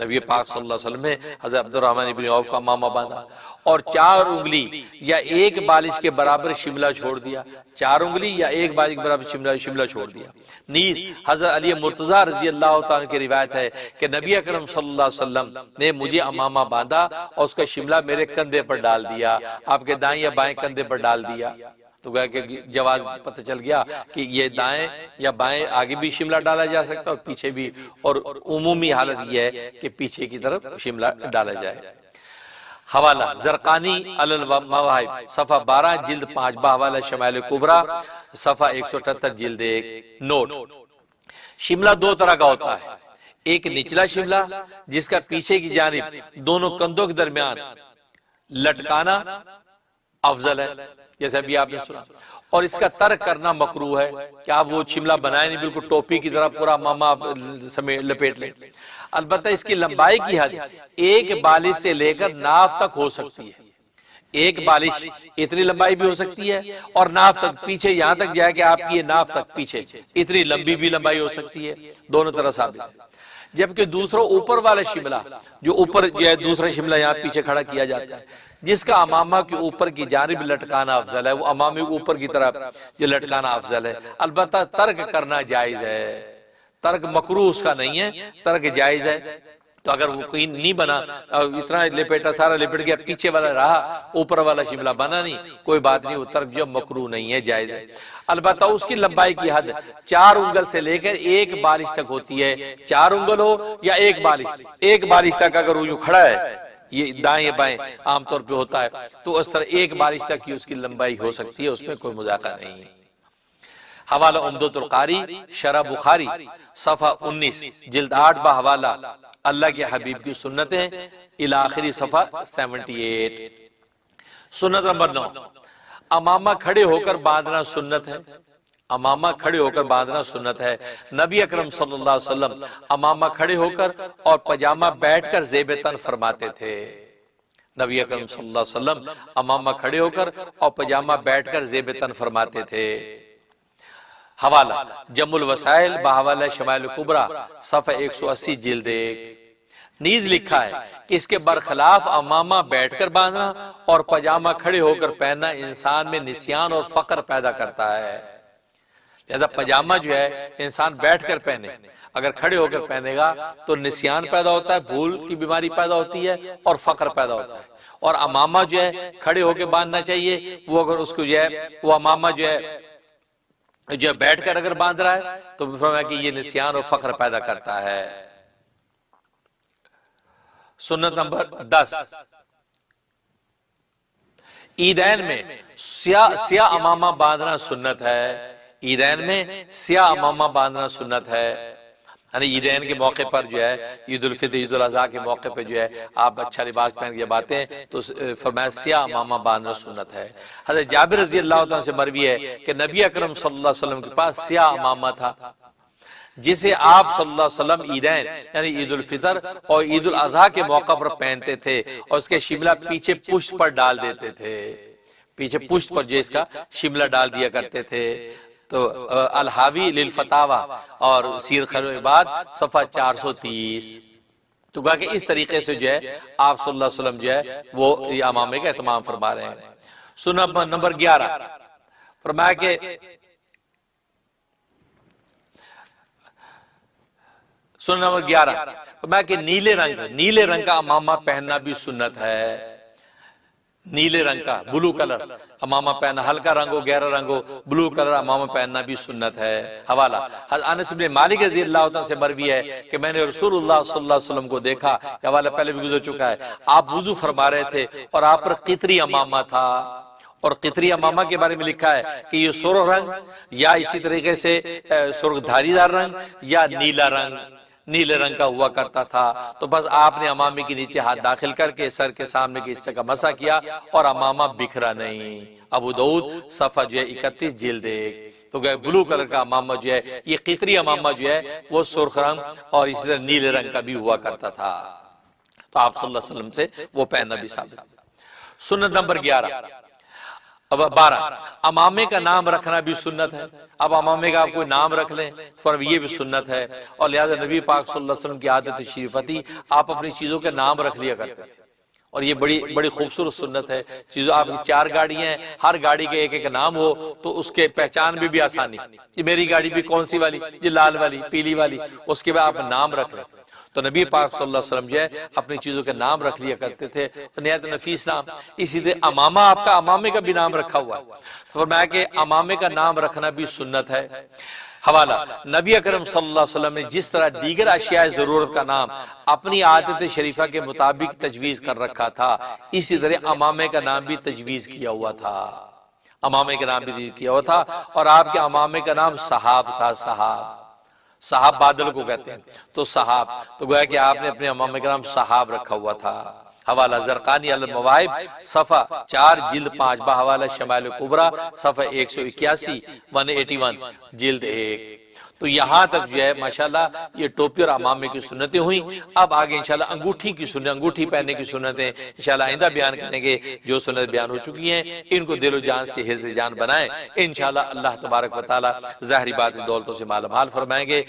نبی پاک صلی اللہ علیہ وسلم نے حضرت عبد الرحمن ابن عوف کا عمامہ باندھا اور 4 انگلی یا 1 بالش کے برابر شملہ چھوڑ دیا۔ 4 انگلی یا 1 بالش کے برابر شملہ چھوڑ دیا۔ نیز حضرت علی مرتضیٰ رضی اللہ تعالیٰ کی روایت ہے کہ نبی اکرم صلی اللہ علیہ وسلم نے مجھے عمامہ باندھا اور اس کا شملہ میرے کندھے پر ڈال دیا، آپ کے دائیں یا بائیں کندھے پر ڈال دیا۔ تو گویا کہ جواز پتہ چل گیا کہ یہ دائیں یا بائیں آگے بھی شملہ ڈالا جا سکتا ہے اور پیچھے بھی، اور عمومی حالت یہ ہے کہ پیچھے کی طرف شملہ ڈالا جائے۔ حوالہ زرقانی علی المواہب صفحہ 12 جلد 5 بحوالہ شمائل کبریٰ صفحہ 178 جلد 1۔ نوٹ، شملہ 2 طرح کا ہوتا ہے، ایک نچلا شملہ جس کا پیچھے کی جانب دونوں کندھوں کے درمیان لٹکانا افضل ہے، جیسے ابھی آپ نے سنا، اور اس کا ترک کرنا مکروہ ہے کہ آپ وہ شملہ بنائیں نہیں، بالکل ٹوپی کی طرح پورا عمامہ لپیٹ لیں۔ البتہ اس کی لمبائی کی حد 1 بالش سے لے کر ناف تک ہو سکتی ہے۔ 1 بالش اتنی لمبائی بھی ہو سکتی ہے اور ناف تک پیچھے یہاں تک جائے کہ آپ کی یہ ناف تک پیچھے اتنی لمبی بھی لمبائی ہو سکتی ہے، دونوں طرح ثابت ہے۔ جبکہ دوسرا اوپر والا شملہ جو اوپر جو ہے دوسرا شملہ یہاں پیچھے کھڑا کیا جاتا ہے، جس کا امامہ کے اوپر کی جانب لٹکانا افضل ہے، وہ امامے کو اوپر کی طرف جو لٹکانا افضل ہے۔ البتہ ترک کرنا جائز ہے، ترک مکروہ اس کا نہیں ہے، ترک جائز ہے۔ تو اگر وہ کوئی نہیں بنا، اتنا لپیٹا سارا لپٹ گیا، پیچھے والا رہا، اوپر والا شملہ بنا نہیں، کوئی بات نہیں، وہ ترک جو مکروہ نہیں ہے، جائز ہے۔ البتہ اس کی لمبائی کی حد 4 انگل سے لے کر 1 بالش تک ہوتی ہے، 4 انگل ہو یا 1 بالش، 1 بالش تک اگر وہ یوں کھڑا ہے، یہ دائیں بائیں عام طور پہ ہوتا ہے، تو اس طرح 1 بالش تک کی اس کی لمبائی ہو سکتی ہے، اس میں کوئی مذاکرہ نہیں۔ حوالہ عمدۃ القاری شرح بخاری صفحہ 19 جلد 8 بحوالہ اللہ کے حبیب کی سنتیں الی آخری صفحہ 78۔ سنت نمبر 9، امامہ کھڑے ہو کر باندھنا سنت ہے، امامہ کھڑے ہو کر باندھنا سنت ہے۔ نبی اکرم صلی اللہ علیہ وسلم امامہ کھڑے ہو کر اور پجامہ بیٹھ کر زیب تن فرماتے تھے۔ نبی اکرم صلی اللہ علیہ وسلم امامہ کھڑے ہو کر اور پجامہ بیٹھ کر زیب تن فرماتے تھے۔ حوالہ جم الوسائل بحوالہ شمائل کبریٰ صفحہ 180 جلد 1۔ نیز لکھا ہے کہ اس کے برخلاف امامہ بیٹھ کر باندھنا اور پجامہ کھڑے ہو کر پہننا انسان میں نسیان اور فقر پیدا کرتا ہے۔ لہذا پجامہ جو ہے انسان بیٹھ کر پہنے، اگر کھڑے ہو کر پہنے گا تو نسیان پیدا ہوتا ہے، بھول کی بیماری پیدا ہوتی ہے اور فقر پیدا ہوتا ہے۔ اور امامہ جو ہے کھڑے ہو کے باندھنا چاہیے، وہ اگر اس کو جو ہے وہ امامہ جو ہے بیٹھ کر اگر باندھ رہا ہے تو فرمایا کہ یہ نسیان اور فقر پیدا کرتا ہے۔ سنت نمبر 10، عیدین میں سیاہ امامہ باندھنا سنت ہے، عیدین میں سیاہ امامہ باندھنا سنت ہے۔ یعنی عیدین کے موقع پر جو ہے، عید الفطر عید الاضحیٰ کے موقع پر جو ہے آپ اچھا لباس پہن کے جب آتے ہیں تو فرمایا سیاہ امامہ باندھنا سنت ہے۔ حضرت جابر رضی اللہ عنہ سے مروی ہے کہ نبی اکرم صلی اللہ علیہ وسلم کے پاس سیاہ امامہ تھا، جسے آپ صلی اللہ علیہ وسلم عیدین یعنی عید الفطر اور عید الاضحیٰ کے موقع پر پہنتے تھے، اور اس کے شملہ پیچھے پشت پر ڈال دیتے تھے، پیچھے پشت پر جو اس کا شملہ ڈال دیا کرتے تھے۔ تو الحاوی للفتاوی اور سیر خیر و عباد صفحہ 430۔ تو کہا کہ اس طریقے سے جو ہے آپ صلی اللہ علیہ وسلم جو ہے وہ امامے کا اہتمام فرما رہے ہیں۔ سنت نمبر 11، فرمایا کہ سنت نمبر 11 فرمایا کہ نیلے رنگ کا امامہ پہننا بھی سنت ہے، نیلے رنگ کا بلو کلر امامہ پہننا، ہلکا رنگ ہو گہرا رنگ ہو، بلو کلر امامہ پہننا بھی سنت ہے۔ حوالہ انس بن مالک رضی اللہ عنہ سے مروی ہے کہ میں نے رسول اللہ صلی اللہ علیہ وسلم کو دیکھا، یہ حوالہ پہلے بھی گزر چکا ہے، آپ وضو فرما رہے تھے اور آپ پر قطری امامہ تھا، اور قطری امامہ کے بارے میں لکھا ہے کہ یہ سرخ رنگ یا اسی طریقے سے سرخ دھاری دار رنگ یا نیلا رنگ، نیلے رنگ کا ہوا کرتا تھا۔ تو بس آپ نے امامے کے نیچے ہاتھ داخل کر کے سر کے سامنے کے حصے کا مسح کیا اور امامہ بکھرا نہیں۔ ابو داؤد صفحہ جو ہے 31 جلد 1۔ تو گئے بلو کلر کا امامہ جو ہے، یہ قطری امامہ جو ہے وہ سرخ رنگ اور اسی طرح نیلے رنگ کا بھی ہوا کرتا تھا، تو آپ صلی اللہ علیہ وسلم سے وہ پہننا بھی ثابت۔ سنت نمبر 11 اب 12، امامے کا نام رکھنا بھی سنت ہے۔ اب امامے کا آپ کوئی نام رکھ لیں تو یہ بھی سنت ہے، اور لہذا نبی پاک صلی اللہ علیہ وسلم کی عادت شریفہ تھی، آپ اپنی چیزوں کے نام رکھ لیا کرتے ہیں، اور یہ بڑی خوبصورت سنت ہے۔ چیزوں آپ کی 4 گاڑیاں ہیں، ہر گاڑی کے ایک نام ہو تو اس کے پہچان میں بھی آسانی، یہ میری گاڑی بھی کون سی والی، یہ لال والی، پیلی والی، اس کے بعد آپ نام رکھ لیں۔ تو نبی پاک صلی اللہ علیہ وسلم جو ہے اپنی چیزوں کے نام رکھ لیا کرتے تھے، نہایت نفیس نام۔ اسی طرح امامہ آپ کا امامے کا بھی نام رکھا ہوا ہے، تو فرمایا کہ امامے کا نام رکھنا بھی سنت ہے۔ حوالہ نبی اکرم صلی اللہ علیہ وسلم نے جس طرح دیگر اشیاء ضرورت کا نام اپنی عادت شریفہ کے مطابق تجویز کر رکھا تھا، اسی طرح امامے کا نام بھی تجویز کیا ہوا تھا، امامے کا نام بھی تجویز کیا ہوا تھا، اور آپ کے امامے کا نام صحاب تھا، صحاب بادل کو کہتے ہیں، تو صحاب، تو گویا کہ آپ نے اپنے امامے کا نام صحاب رکھا ہوا تھا۔ حوالہ زرقانی علی المواہب صفحہ 4 جلد 5 بحوالہ شمائل کبریٰ صفحہ 181 جلد 1۔ تو یہاں تک جو ہے ماشاءاللہ یہ ٹوپی اور امامے کی سنتیں ہوئیں۔ اب آگے انشاءاللہ انگوٹھی کی سنت، انگوٹھی پہننے کی سنتیں انشاءاللہ آئندہ بیان کریں گے۔ جو سنت بیان ہو چکی ہیں ان کو دل و جان سے حرز جان بنائیں، انشاءاللہ اللہ تبارک و تعالی ظاہری باطنی دولتوں سے مالا مال فرمائیں گے۔